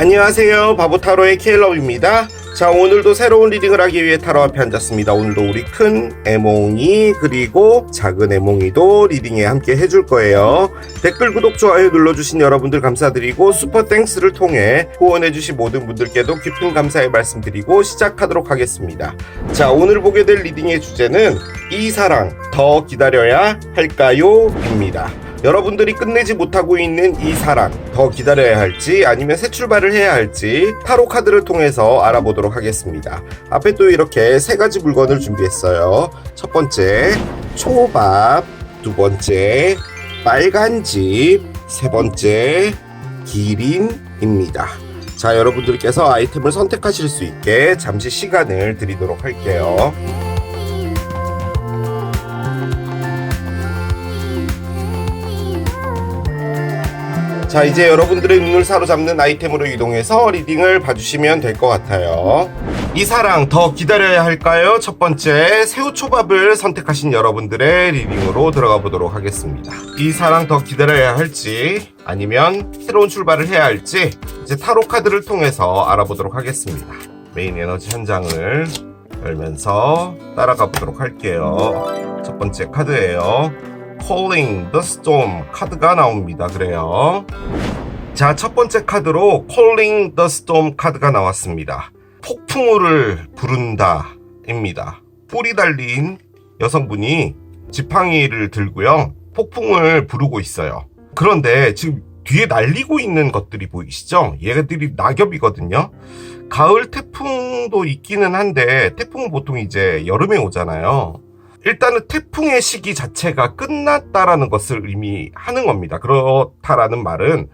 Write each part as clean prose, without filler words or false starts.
안녕하세요, 바보타로의 케일럽입니다. 자, 오늘도 새로운 리딩을 하기 위해 타로 앞에 앉았습니다. 오늘도 우리 큰 애몽이 그리고 작은 애몽이도 리딩에 함께 해줄 거예요. 댓글, 구독, 좋아요 눌러주신 여러분들 감사드리고 슈퍼땡스를 통해 후원해주신 모든 분들께도 깊은 감사의 말씀드리고 시작하도록 하겠습니다. 자, 오늘 보게 될 리딩의 주제는 이 사랑 더 기다려야 할까요? 입니다. 여러분들이 끝내지 못하고 있는 이 사랑 더 기다려야 할지 아니면 새 출발을 해야 할지 타로 카드를 통해서 알아보도록 하겠습니다. 앞에 또 이렇게 세 가지 물건을 준비했어요. 첫 번째 초밥, 두 번째 빨간 집, 세 번째 기린입니다. 자, 여러분들께서 아이템을 선택하실 수 있게 잠시 시간을 드리도록 할게요. 자, 이제 여러분들의 눈을 사로잡는 아이템으로 이동해서 리딩을 봐주시면 될 것 같아요. 이 사랑 더 기다려야 할까요? 첫 번째 새우초밥을 선택하신 여러분들의 리딩으로 들어가 보도록 하겠습니다. 이 사랑 더 기다려야 할지 아니면 새로운 출발을 해야 할지 이제 타로 카드를 통해서 알아보도록 하겠습니다. 메인 에너지 한 장을 열면서 따라가 보도록 할게요. 첫 번째 카드예요. Calling the Storm 카드가 나옵니다. 그래요. 자, 첫 번째 카드로 Calling the Storm 카드가 나왔습니다. 폭풍우를 부른다 입니다. 뿔이 달린 여성분이 지팡이를 들고요, 폭풍을 부르고 있어요. 그런데 지금 뒤에 날리고 있는 것들이 보이시죠? 얘들이 낙엽이거든요. 가을 태풍도 있기는 한데 태풍은 보통 이제 여름에 오잖아요. 일단은 태풍의 시기 자체가 끝났다라는 것을 의미하는 겁니다. 그렇다라는 말은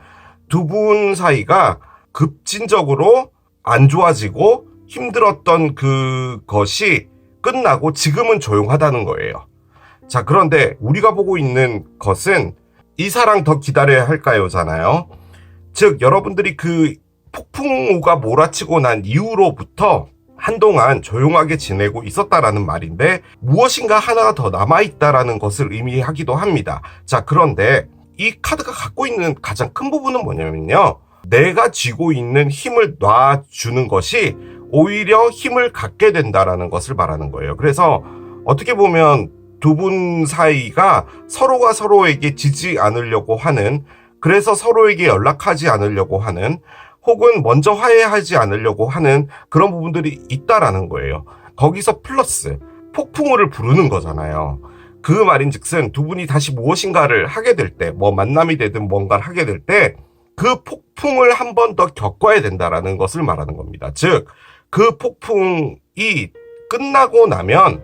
두 분 사이가 급진적으로 안 좋아지고 힘들었던 그것이 끝나고 지금은 조용하다는 거예요. 자, 그런데 우리가 보고 있는 것은 이 사랑 더 기다려야 할까요? 잖아요. 즉, 여러분들이 그 폭풍우가 몰아치고 난 이후로부터 한동안 조용하게 지내고 있었다라는 말인데 무엇인가 하나가 더 남아있다라는 것을 의미하기도 합니다. 자, 그런데 이 카드가 갖고 있는 가장 큰 부분은 뭐냐면요, 내가 쥐고 있는 힘을 놔주는 것이 오히려 힘을 갖게 된다라는 것을 말하는 거예요. 그래서 어떻게 보면 두 분 사이가 서로가 서로에게 지지 않으려고 하는, 그래서 서로에게 연락하지 않으려고 하는, 혹은 먼저 화해하지 않으려고 하는 그런 부분들이 있다라는 거예요. 거기서 플러스 폭풍우를 부르는 거잖아요. 그 말인즉슨 두 분이 다시 무엇인가를 하게 될 때, 뭐 만남이 되든 뭔가를 하게 될 때 그 폭풍을 한 번 더 겪어야 된다라는 것을 말하는 겁니다. 즉, 그 폭풍이 끝나고 나면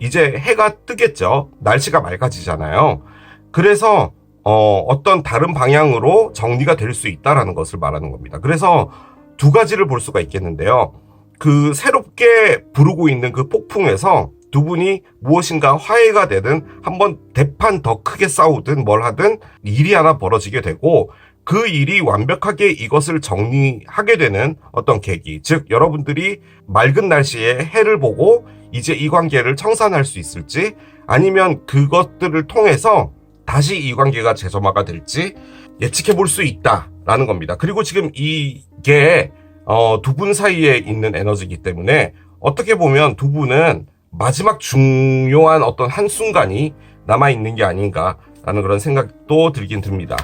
이제 해가 뜨겠죠. 날씨가 맑아지잖아요. 그래서 어떤 다른 방향으로 정리가 될 수 있다라는 것을 말하는 겁니다. 그래서 두 가지를 볼 수가 있겠는데요. 그 새롭게 부르고 있는 그 폭풍에서 두 분이 무엇인가 화해가 되든 한번 대판 더 크게 싸우든 뭘 하든 일이 하나 벌어지게 되고, 그 일이 완벽하게 이것을 정리하게 되는 어떤 계기, 즉 여러분들이 맑은 날씨에 해를 보고 이제 이 관계를 청산할 수 있을지, 아니면 그것들을 통해서 다시 이 관계가 재점화가 될지 예측해 볼 수 있다라는 겁니다. 그리고 지금 이게 두 분 사이에 있는 에너지이기 때문에 어떻게 보면 두 분은 마지막 중요한 어떤 한순간이 남아있는 게 아닌가라는 그런 생각도 들긴 듭니다.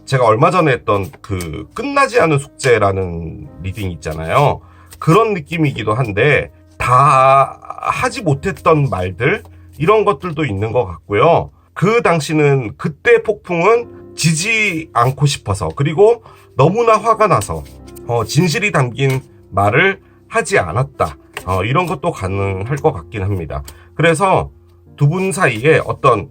제가 얼마 전에 했던 그 끝나지 않은 숙제라는 리딩 있잖아요. 그런 느낌이기도 한데 다 하지 못했던 말들, 이런 것들도 있는 것 같고요. 그 당시는 그때 폭풍은 지지 않고 싶어서, 그리고 너무나 화가 나서 진실이 담긴 말을 하지 않았다, 이런 것도 가능할 것 같긴 합니다. 그래서 두 분 사이에 어떤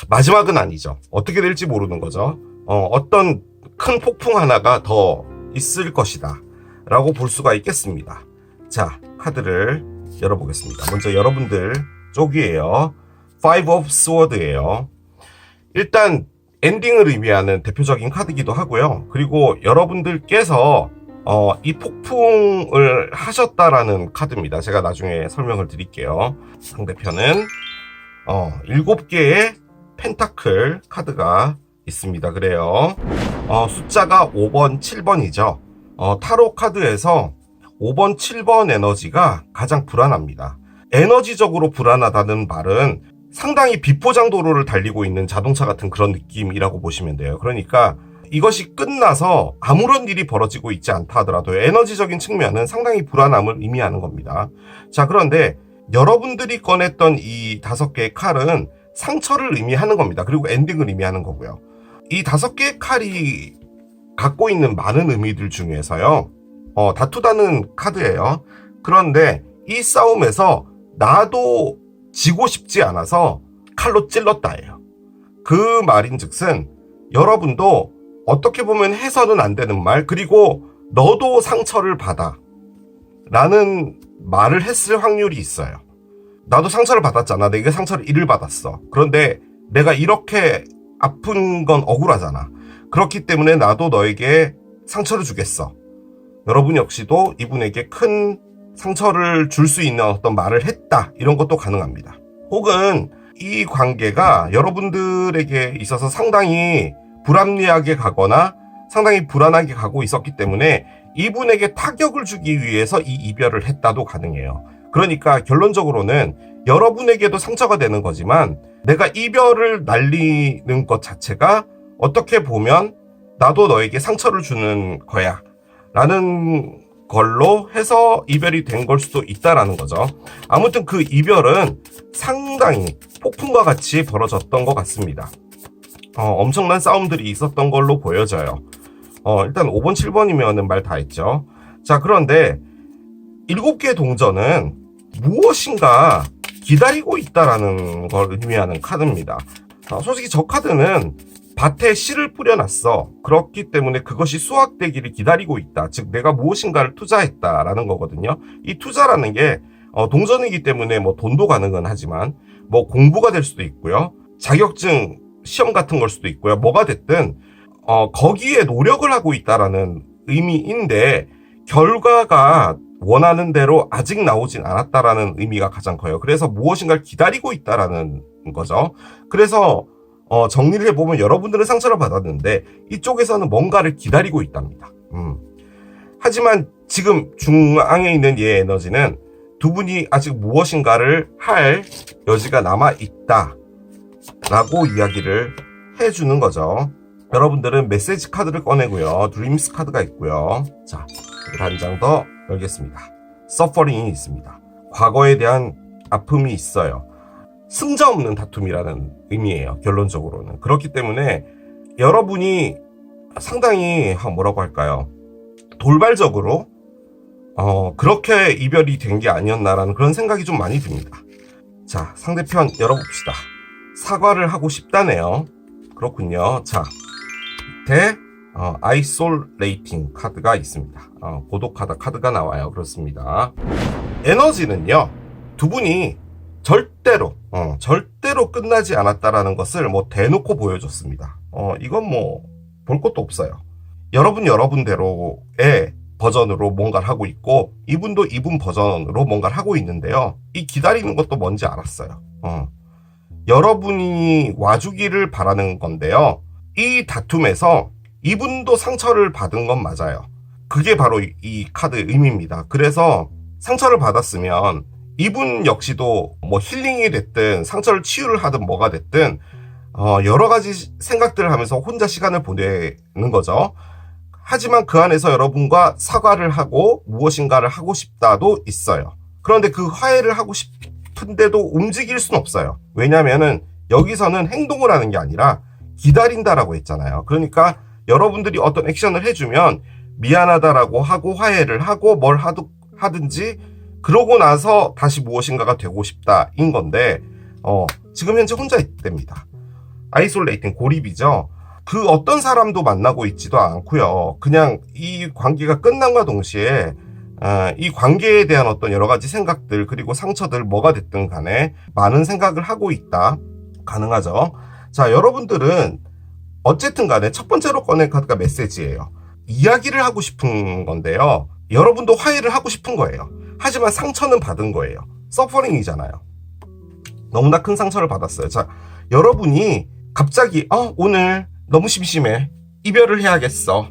마지막은 아니죠. 어떻게 될지 모르는 거죠. 어떤 큰 폭풍 하나가 더 있을 것이다 라고 볼 수가 있겠습니다. 자, 카드를 열어보겠습니다. 먼저 여러분들 쪽이에요. Five of Swords예요. 일단 엔딩을 의미하는 대표적인 카드이기도 하고요. 그리고 여러분들께서 이 폭풍을 하셨다라는 카드입니다. 제가 나중에 설명을 드릴게요. 상대편은 7개의 펜타클 카드가 있습니다. 그래요. 숫자가 5번, 7번이죠. 타로 카드에서 5번, 7번 에너지가 가장 불안합니다. 에너지적으로 불안하다는 말은 상당히 비포장도로를 달리고 있는 자동차 같은 그런 느낌이라고 보시면 돼요. 그러니까 이것이 끝나서 아무런 일이 벌어지고 있지 않다 하더라도 에너지적인 측면은 상당히 불안함을 의미하는 겁니다. 자, 그런데 여러분들이 꺼냈던 이 5개의 칼은 상처를 의미하는 겁니다. 그리고 엔딩을 의미하는 거고요. 이 5개의 칼이 갖고 있는 많은 의미들 중에서요, 다투다는 카드예요. 그런데 이 싸움에서 나도 지고 싶지 않아서 칼로 찔렀다예요. 그 말인즉슨 여러분도 어떻게 보면 해서는 안 되는 말, 그리고 너도 상처를 받아 라는 말을 했을 확률이 있어요. 나도 상처를 받았잖아. 내가 상처를 이를 받았어. 그런데 내가 이렇게 아픈 건 억울하잖아. 그렇기 때문에 나도 너에게 상처를 주겠어. 여러분 역시도 이분에게 큰 상처를 줄 수 있는 어떤 말을 했다. 이런 것도 가능합니다. 혹은 이 관계가 여러분들에게 있어서 상당히 불합리하게 가거나 상당히 불안하게 가고 있었기 때문에 이분에게 타격을 주기 위해서 이 이별을 했다도 가능해요. 그러니까 결론적으로는 여러분에게도 상처가 되는 거지만 내가 이별을 날리는 것 자체가 어떻게 보면 나도 너에게 상처를 주는 거야 라는 걸로 해서 이별이 된 걸 수도 있다라는 거죠. 아무튼 그 이별은 상당히 폭풍과 같이 벌어졌던 것 같습니다. 엄청난 싸움들이 있었던 걸로 보여져요. 일단 5번, 7번이면 말 다 했죠. 자, 그런데 7개의 동전은 무엇인가 기다리고 있다라는 걸 의미하는 카드입니다. 솔직히 저 카드는 밭에 씨를 뿌려놨어. 그렇기 때문에 그것이 수확되기를 기다리고 있다. 즉 내가 무엇인가를 투자했다라는 거거든요. 이 투자라는 게 동전이기 때문에 뭐 돈도 가능은 하지만 뭐 공부가 될 수도 있고요. 자격증 시험 같은 걸 수도 있고요. 뭐가 됐든 거기에 노력을 하고 있다라는 의미인데 결과가 원하는 대로 아직 나오진 않았다라는 의미가 가장 커요. 그래서 무엇인가를 기다리고 있다라는 거죠. 그래서 정리를 해보면 여러분들은 상처를 받았는데 이쪽에서는 뭔가를 기다리고 있답니다. 하지만 지금 중앙에 있는 얘 에너지는 두 분이 아직 무엇인가를 할 여지가 남아있다 라고 이야기를 해주는 거죠. 여러분들은 메시지 카드를 꺼내고요. 드림스 카드가 있고요. 자, 한 장 더 열겠습니다. 서퍼링이 있습니다. 과거에 대한 아픔이 있어요. 승자 없는 다툼이라는 의미예요. 결론적으로는. 그렇기 때문에 여러분이 상당히 뭐라고 할까요? 돌발적으로 그렇게 이별이 된 게 아니었나라는 그런 생각이 좀 많이 듭니다. 자, 상대편 열어봅시다. 사과를 하고 싶다네요. 그렇군요. 자, 밑에 아이솔레이팅 카드가 있습니다. 고독하다 카드가 나와요. 그렇습니다. 에너지는요, 두 분이 절대로 끝나지 않았다라는 것을 뭐 대놓고 보여줬습니다. 이건 뭐 볼 것도 없어요. 여러분대로의 버전으로 뭔가를 하고 있고 이분도 이분 버전으로 뭔가를 하고 있는데요. 이 기다리는 것도 뭔지 알았어요. 여러분이 와주기를 바라는 건데요. 이 다툼에서 이분도 상처를 받은 건 맞아요. 그게 바로 이 카드의 의미입니다. 그래서 상처를 받았으면 이분 역시도 뭐 힐링이 됐든 상처를 치유를 하든 뭐가 됐든 여러 가지 생각들을 하면서 혼자 시간을 보내는 거죠. 하지만 그 안에서 여러분과 사과를 하고 무엇인가를 하고 싶다도 있어요. 그런데 그 화해를 하고 싶은데도 움직일 수는 없어요. 왜냐면은 여기서는 행동을 하는 게 아니라 기다린다라고 했잖아요. 그러니까 여러분들이 어떤 액션을 해주면 미안하다라고 하고 화해를 하고 뭘 하든지 그러고 나서 다시 무엇인가가 되고 싶다인 건데 지금 현재 혼자 있답니다. 아이솔레이팅, 고립이죠. 그 어떤 사람도 만나고 있지도 않고요. 그냥 이 관계가 끝난과 동시에 이 관계에 대한 어떤 여러 가지 생각들 그리고 상처들 뭐가 됐든 간에 많은 생각을 하고 있다. 가능하죠. 자, 여러분들은 어쨌든 간에 첫 번째로 꺼낸 카드가 메시지예요. 이야기를 하고 싶은 건데요. 여러분도 화해를 하고 싶은 거예요. 하지만 상처는 받은 거예요. 서퍼링이잖아요. 너무나 큰 상처를 받았어요. 자, 여러분이 갑자기 오늘 너무 심심해. 이별을 해야겠어.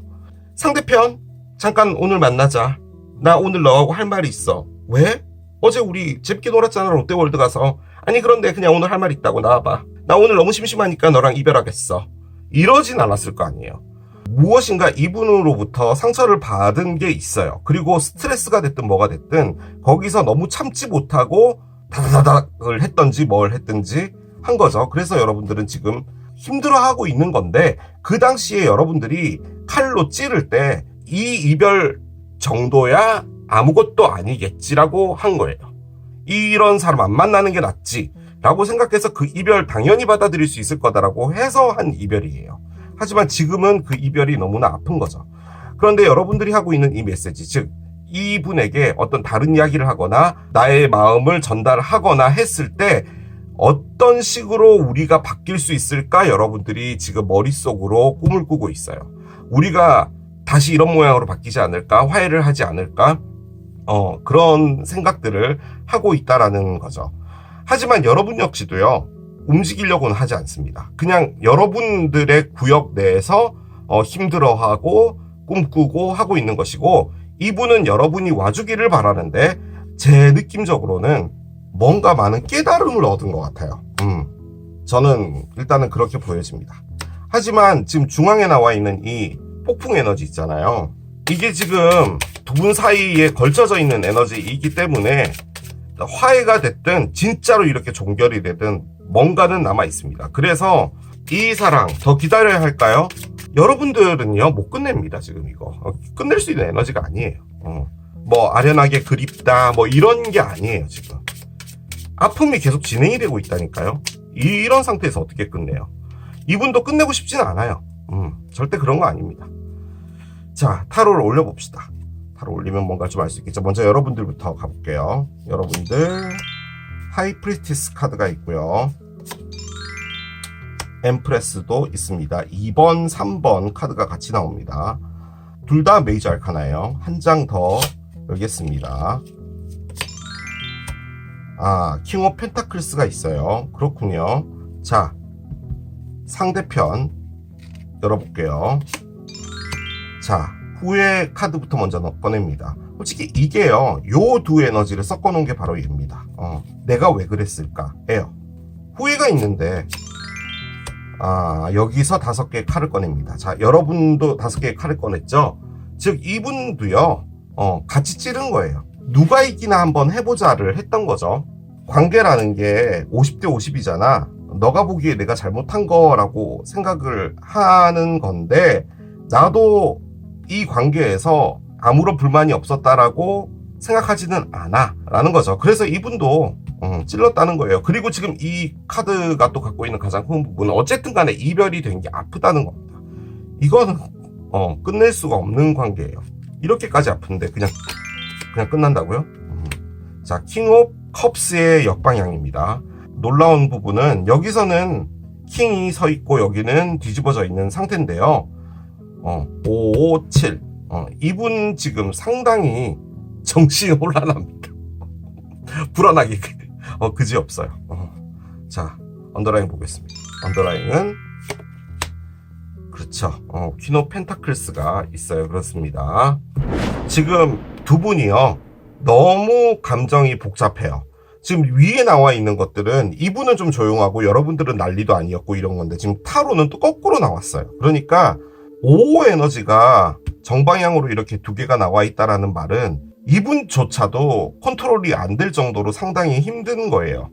상대편, 잠깐 오늘 만나자. 나 오늘 너하고 할 말이 있어. 왜? 어제 우리 재밌게 놀았잖아, 롯데월드 가서. 아니 그런데 그냥 오늘 할 말 있다고 나와봐. 나 오늘 너무 심심하니까 너랑 이별하겠어. 이러진 않았을 거 아니에요. 무엇인가 이분으로부터 상처를 받은 게 있어요. 그리고 스트레스가 됐든 뭐가 됐든 거기서 너무 참지 못하고 다다닥을 했던지 뭘 했든지 한 거죠. 그래서 여러분들은 지금 힘들어하고 있는 건데, 그 당시에 여러분들이 칼로 찌를 때 이 이별 정도야 아무것도 아니겠지라고 한 거예요. 이런 사람 안 만나는 게 낫지 라고 생각해서 그 이별 당연히 받아들일 수 있을 거다라고 해서 한 이별이에요. 하지만 지금은 그 이별이 너무나 아픈 거죠. 그런데 여러분들이 하고 있는 이 메시지, 즉 이분에게 어떤 다른 이야기를 하거나 나의 마음을 전달하거나 했을 때 어떤 식으로 우리가 바뀔 수 있을까, 여러분들이 지금 머릿속으로 꿈을 꾸고 있어요. 우리가 다시 이런 모양으로 바뀌지 않을까, 화해를 하지 않을까, 그런 생각들을 하고 있다라는 거죠. 하지만 여러분 역시도요, 움직이려고는 하지 않습니다. 그냥 여러분들의 구역 내에서 힘들어하고 꿈꾸고 하고 있는 것이고, 이분은 여러분이 와주기를 바라는데 제 느낌적으로는 뭔가 많은 깨달음을 얻은 것 같아요. 저는 일단은 그렇게 보여집니다. 하지만 지금 중앙에 나와 있는 이 폭풍 에너지 있잖아요. 이게 지금 두 분 사이에 걸쳐져 있는 에너지이기 때문에 화해가 됐든 진짜로 이렇게 종결이 되든 뭔가는 남아 있습니다. 그래서 이 사랑 더 기다려야 할까요? 여러분들은요 못 끝냅니다. 지금 이거 끝낼 수 있는 에너지가 아니에요. 뭐 아련하게 그립다 뭐 이런 게 아니에요. 지금 아픔이 계속 진행이 되고 있다니까요. 이런 상태에서 어떻게 끝내요? 이분도 끝내고 싶진 않아요. 절대 그런 거 아닙니다. 자, 타로를 올려봅시다. 타로 올리면 뭔가 좀 알 수 있겠죠. 먼저 여러분들부터 가볼게요. 여러분들 하이프리스티스 카드가 있고요. 엠프레스도 있습니다. 2번, 3번 카드가 같이 나옵니다. 둘 다 메이저 알카나예요. 한 장 더 열겠습니다. 킹 오브 펜타클스가 있어요. 그렇군요. 자, 상대편 열어볼게요. 자, 후회 카드부터 먼저 꺼냅니다. 솔직히 이게요, 요 두 에너지를 섞어놓은 게 바로 얘입니다. 내가 왜 그랬을까? 예요. 후회가 있는데, 여기서 5개의 칼을 꺼냅니다. 자, 여러분도 5개의 칼을 꺼냈죠? 즉, 이분도요, 같이 찌른 거예요. 누가 이기나 한번 해보자를 했던 거죠. 관계라는 게 50대 50이잖아. 너가 보기에 내가 잘못한 거라고 생각을 하는 건데, 나도 이 관계에서 아무런 불만이 없었다라고 생각하지는 않아 라는 거죠. 그래서 이분도 찔렀다는 거예요. 그리고 지금 이 카드가 또 갖고 있는 가장 큰 부분은 어쨌든 간에 이별이 된 게 아프다는 겁니다. 이거는 끝낼 수가 없는 관계예요. 이렇게까지 아픈데 그냥 끝난다고요? 자, 킹 오브 컵스의 역방향입니다. 놀라운 부분은 여기서는 킹이 서 있고 여기는 뒤집어져 있는 상태인데요. 5, 5, 7. 이분 지금 상당히 정신이 혼란합니다. 불안하게 그지없어요. 자, 언더라인 보겠습니다. 언더라인은 그렇죠. 퀸 오브 펜타클스가 있어요. 그렇습니다. 지금 두 분이요, 너무 감정이 복잡해요. 지금 위에 나와 있는 것들은 이분은 좀 조용하고 여러분들은 난리도 아니었고 이런 건데, 지금 타로는 또 거꾸로 나왔어요. 그러니까 5 에너지가 정방향으로 이렇게 두 개가 나와 있다라는 말은 이분조차도 컨트롤이 안 될 정도로 상당히 힘든 거예요.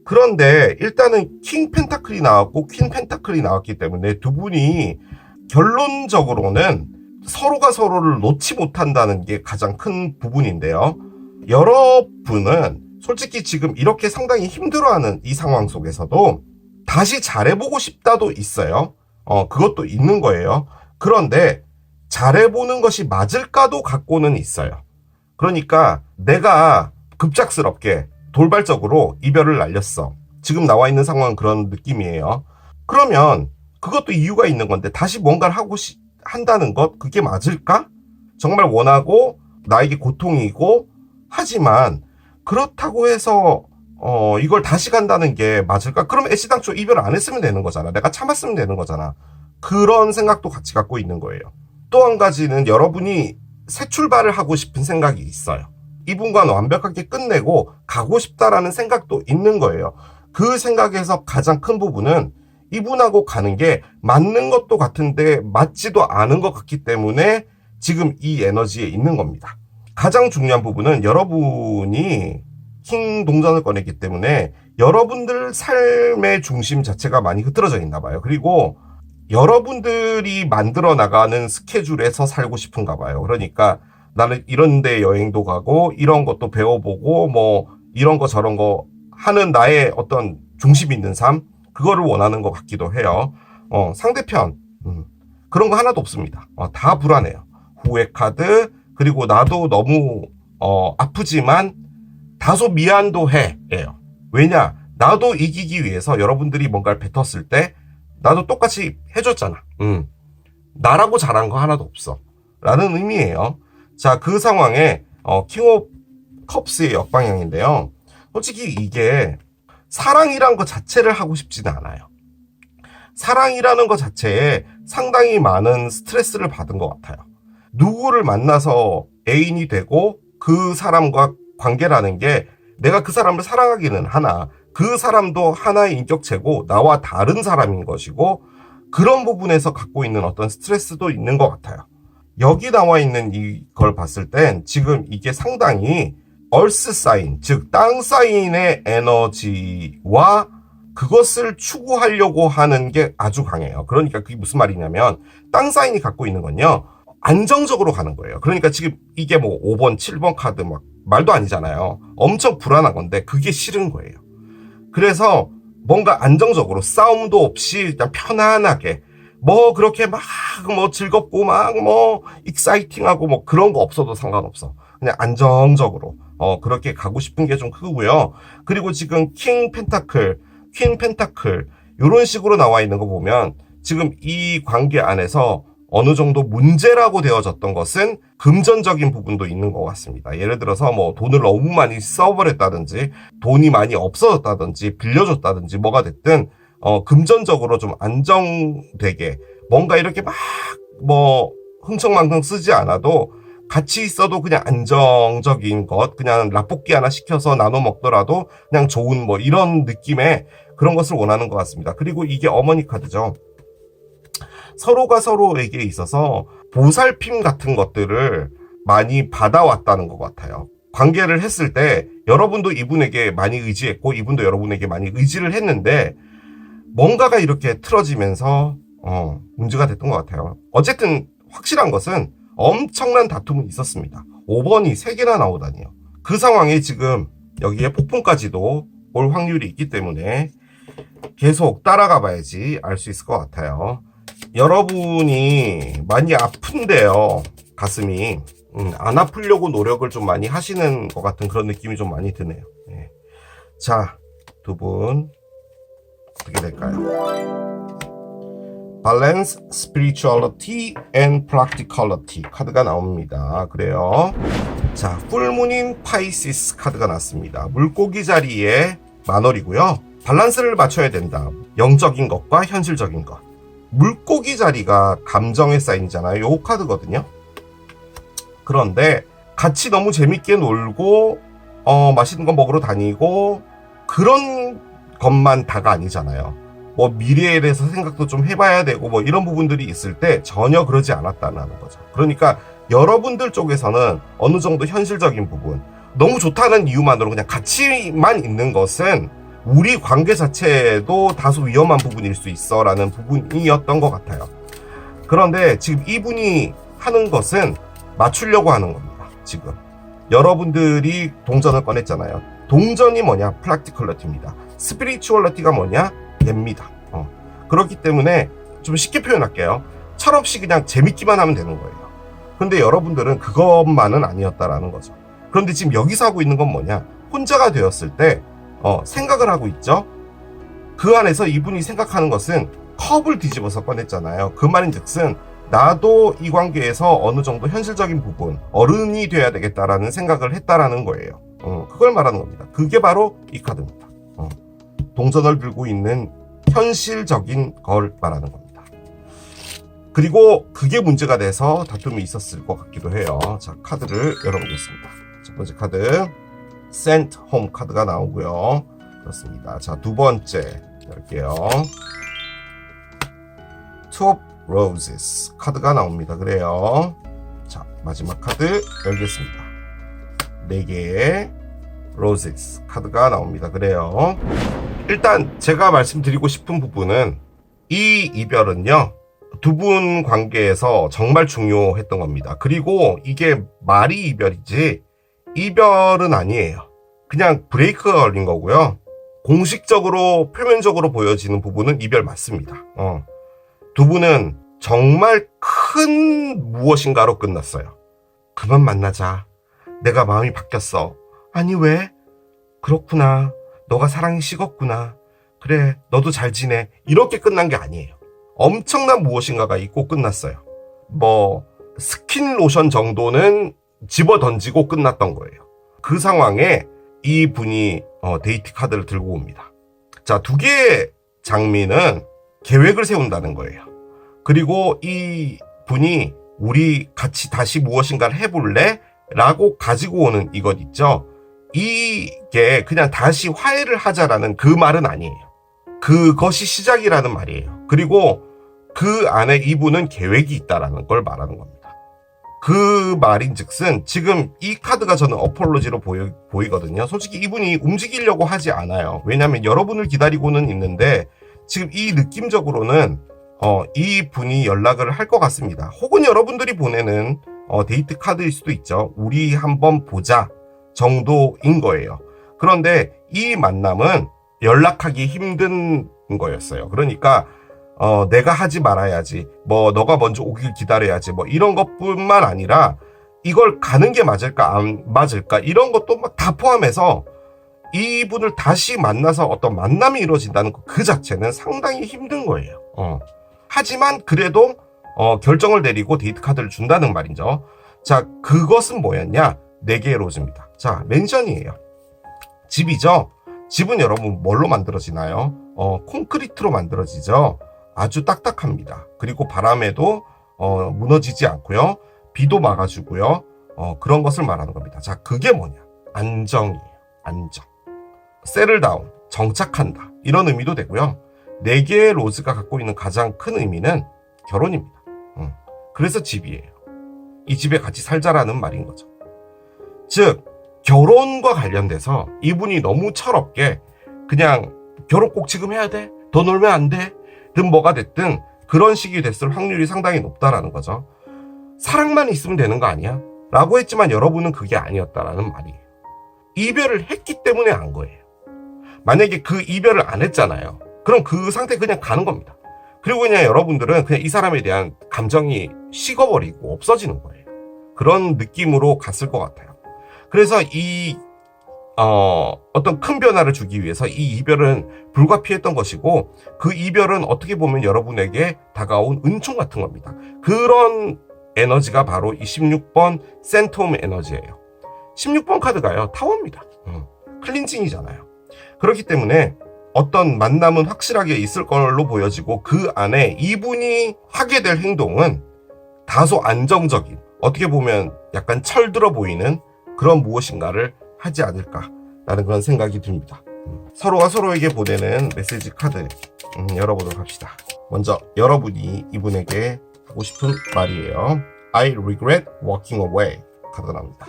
그런데 일단은 킹 펜타클이 나왔고 퀸 펜타클이 나왔기 때문에 두 분이 결론적으로는 서로가 서로를 놓지 못한다는 게 가장 큰 부분인데요. 여러분은 솔직히 지금 이렇게 상당히 힘들어하는 이 상황 속에서도 다시 잘해보고 싶다도 있어요. 그것도 있는 거예요. 그런데 잘해보는 것이 맞을까도 갖고는 있어요. 그러니까 내가 급작스럽게 돌발적으로 이별을 날렸어. 지금 나와 있는 상황은 그런 느낌이에요. 그러면 그것도 이유가 있는 건데 다시 뭔가를 한다는 것, 그게 맞을까? 정말 원하고 나에게 고통이고, 하지만 그렇다고 해서 이걸 다시 간다는 게 맞을까? 그럼 애시당초 이별 안 했으면 되는 거잖아. 내가 참았으면 되는 거잖아. 그런 생각도 같이 갖고 있는 거예요. 또 한 가지는 여러분이 새 출발을 하고 싶은 생각이 있어요. 이분과는 완벽하게 끝내고 가고 싶다라는 생각도 있는 거예요. 그 생각에서 가장 큰 부분은 이분하고 가는 게 맞는 것도 같은데 맞지도 않은 것 같기 때문에 지금 이 에너지에 있는 겁니다. 가장 중요한 부분은 여러분이 킹 동전을 꺼냈기 때문에 여러분들 삶의 중심 자체가 많이 흐트러져 있나 봐요. 그리고 여러분들이 만들어 나가는 스케줄에서 살고 싶은가 봐요. 그러니까 나는 이런 데 여행도 가고 이런 것도 배워보고 뭐 이런 거 저런 거 하는 나의 어떤 중심 있는 삶, 그거를 원하는 것 같기도 해요. 상대편 그런 거 하나도 없습니다. 다 불안해요. 후회 카드, 그리고 나도 너무 아프지만 다소 미안도 해요. 왜냐? 나도 이기기 위해서 여러분들이 뭔가를 뱉었을 때 나도 똑같이 해줬잖아. 나라고 잘한 거 하나도 없어 라는 의미예요. 자, 그 상황에 킹 오브 컵스의 역방향인데요. 솔직히 이게 사랑이란 것 자체를 하고 싶지는 않아요. 사랑이라는 것 자체에 상당히 많은 스트레스를 받은 것 같아요. 누구를 만나서 애인이 되고 그 사람과 관계라는 게 내가 그 사람을 사랑하기는 하나 그 사람도 하나의 인격체고 나와 다른 사람인 것이고 그런 부분에서 갖고 있는 어떤 스트레스도 있는 것 같아요. 여기 나와 있는 이걸 봤을 땐 지금 이게 상당히 얼스 사인, 즉 땅 사인의 에너지와 그것을 추구하려고 하는 게 아주 강해요. 그러니까 그게 무슨 말이냐면 땅 사인이 갖고 있는 건요. 안정적으로 가는 거예요. 그러니까 지금 이게 뭐 5번, 7번 카드 막 말도 아니잖아요. 엄청 불안한 건데 그게 싫은 거예요. 그래서 뭔가 안정적으로 싸움도 없이 그냥 편안하게 뭐 그렇게 막 뭐 즐겁고 막 뭐 익사이팅하고 뭐 그런 거 없어도 상관없어. 그냥 안정적으로 그렇게 가고 싶은 게 좀 크고요. 그리고 지금 킹 펜타클, 퀸 펜타클 이런 식으로 나와 있는 거 보면 지금 이 관계 안에서 어느 정도 문제라고 되어졌던 것은 금전적인 부분도 있는 것 같습니다. 예를 들어서 뭐 돈을 너무 많이 써버렸다든지 돈이 많이 없어졌다든지 빌려줬다든지 뭐가 됐든 금전적으로 좀 안정되게 뭔가 이렇게 막 뭐 흥청망청 쓰지 않아도 같이 있어도 그냥 안정적인 것, 그냥 라볶이 하나 시켜서 나눠 먹더라도 그냥 좋은 뭐 이런 느낌의 그런 것을 원하는 것 같습니다. 그리고 이게 어머니 카드죠. 서로가 서로에게 있어서 보살핌 같은 것들을 많이 받아왔다는 것 같아요. 관계를 했을 때 여러분도 이분에게 많이 의지했고 이분도 여러분에게 많이 의지를 했는데 뭔가가 이렇게 틀어지면서 문제가 됐던 것 같아요. 어쨌든 확실한 것은 엄청난 다툼은 있었습니다. 5번이 3개나 나오다니요. 그 상황에 지금 여기에 폭풍까지도 올 확률이 있기 때문에 계속 따라가 봐야지 알 수 있을 것 같아요. 여러분이 많이 아픈데요. 가슴이 안 아프려고 노력을 좀 많이 하시는 것 같은 그런 느낌이 좀 많이 드네요. 네. 자, 두 분 어떻게 될까요? Balance, Spirituality and Practicality 카드가 나옵니다. 그래요. 자, 풀문인 파이시스 카드가 났습니다. 물고기 자리에 만월이고요. 밸런스를 맞춰야 된다. 영적인 것과 현실적인 것. 물고기 자리가 감정의 사인이잖아요. 요 카드거든요. 그런데 같이 너무 재밌게 놀고 맛있는 거 먹으러 다니고 그런 것만 다가 아니잖아요. 뭐 미래에 대해서 생각도 좀 해봐야 되고 뭐 이런 부분들이 있을 때 전혀 그러지 않았다는 거죠. 그러니까 여러분들 쪽에서는 어느 정도 현실적인 부분, 너무 좋다는 이유만으로 그냥 같이만 있는 것은 우리 관계 자체도 다소 위험한 부분일 수 있어 라는 부분이었던 것 같아요. 그런데 지금 이분이 하는 것은 맞추려고 하는 겁니다. 지금 여러분들이 동전을 꺼냈잖아요. 동전이 뭐냐? 프랙티컬러티입니다. 스피리추얼러티가 뭐냐? 얘입니다. 그렇기 때문에 좀 쉽게 표현할게요. 철없이 그냥 재밌기만 하면 되는 거예요. 근데 여러분들은 그것만은 아니었다라는 거죠. 그런데 지금 여기서 하고 있는 건 뭐냐? 혼자가 되었을 때 생각을 하고 있죠. 그 안에서 이분이 생각하는 것은 컵을 뒤집어서 꺼냈잖아요. 그 말인즉슨 나도 이 관계에서 어느 정도 현실적인 부분, 어른이 돼야 되겠다라는 생각을 했다라는 거예요. 그걸 말하는 겁니다. 그게 바로 이 카드입니다. 동전을 들고 있는 현실적인 걸 말하는 겁니다. 그리고 그게 문제가 돼서 다툼이 있었을 것 같기도 해요. 자, 카드를 열어보겠습니다. 첫 번째 카드 Sent Home 카드가 나오고요. 그렇습니다. 자, 두 번째 열게요. Two of Roses 카드가 나옵니다. 그래요. 자, 마지막 카드 열겠습니다. 4개의 Roses 카드가 나옵니다. 그래요. 일단 제가 말씀드리고 싶은 부분은 이 이별은요, 두 분 관계에서 정말 중요했던 겁니다. 그리고 이게 말이 이별이지 이별은 아니에요. 그냥 브레이크가 걸린 거고요. 공식적으로 표면적으로 보여지는 부분은 이별 맞습니다. 두 분은 정말 큰 무엇인가로 끝났어요. 그만 만나자. 내가 마음이 바뀌었어. 아니 왜? 그렇구나. 너가 사랑이 식었구나. 그래, 너도 잘 지내. 이렇게 끝난 게 아니에요. 엄청난 무엇인가가 있고 끝났어요. 뭐 스킨 로션 정도는 집어 던지고 끝났던 거예요. 그 상황에 이 분이 데이트 카드를 들고 옵니다. 자, 2개의 장미는 계획을 세운다는 거예요. 그리고 이 분이 우리 같이 다시 무엇인가를 해볼래? 라고 가지고 오는 이것 있죠. 이게 그냥 다시 화해를 하자라는 그 말은 아니에요. 그것이 시작이라는 말이에요. 그리고 그 안에 이분은 계획이 있다라는 걸 말하는 겁니다. 그 말인즉슨 지금 이 카드가 저는 어폴로지로 보이거든요. 솔직히 이분이 움직이려고 하지 않아요. 왜냐하면 여러분을 기다리고는 있는데 지금 이 느낌적으로는 이 분이 연락을 할 것 같습니다. 혹은 여러분들이 보내는 데이트 카드일 수도 있죠. 우리 한번 보자 정도인 거예요. 그런데 이 만남은 연락하기 힘든 거였어요. 그러니까 내가 하지 말아야지, 뭐 너가 먼저 오길 기다려야지, 뭐 이런 것뿐만 아니라 이걸 가는 게 맞을까 안 맞을까 이런 것도 막 다 포함해서 이분을 다시 만나서 어떤 만남이 이루어진다는 그 자체는 상당히 힘든 거예요. 하지만 그래도 결정을 내리고 데이트 카드를 준다는 말이죠. 자, 그것은 뭐였냐? 4개의 로즈입니다. 자, 맨션이에요. 집이죠. 집은 여러분 뭘로 만들어지나요? 콘크리트로 만들어지죠. 아주 딱딱합니다. 그리고 바람에도 무너지지 않고요. 비도 막아주고요. 그런 것을 말하는 겁니다. 자, 그게 뭐냐? 안정이에요. 안정. settle down, 정착한다. 이런 의미도 되고요. 4개의 로즈가 갖고 있는 가장 큰 의미는 결혼입니다. 그래서 집이에요. 이 집에 같이 살자라는 말인 거죠. 즉, 결혼과 관련돼서 이분이 너무 철없게 그냥 결혼 꼭 지금 해야 돼? 더 놀면 안 돼? 든 뭐가 됐든 그런 식이 됐을 확률이 상당히 높다라는 거죠. 사랑만 있으면 되는 거 아니야? 라고 했지만 여러분은 그게 아니었다라는 말이에요. 이별을 했기 때문에 안 거예요. 만약에 그 이별을 안 했잖아요. 그럼 그 상태 그냥 가는 겁니다. 그리고 그냥 여러분들은 그냥 이 사람에 대한 감정이 식어버리고 없어지는 거예요. 그런 느낌으로 갔을 것 같아요. 그래서 이 어떤 큰 변화를 주기 위해서 이 이별은 불가피했던 것이고, 그 이별은 어떻게 보면 여러분에게 다가온 은총 같은 겁니다. 그런 에너지가 바로 이 16번 센트홈 에너지예요. 16번 카드가요, 타워입니다. 클린징이잖아요. 그렇기 때문에 어떤 만남은 확실하게 있을 걸로 보여지고, 그 안에 이분이 하게 될 행동은 다소 안정적인, 어떻게 보면 약간 철들어 보이는 그런 무엇인가를 하지 않을까라는 그런 생각이 듭니다. 서로가 서로에게 보내는 메시지 카드 열어보도록 합시다. 먼저 여러분이 이분에게 하고 싶은 말이에요. I regret walking away 카드가 나옵니다.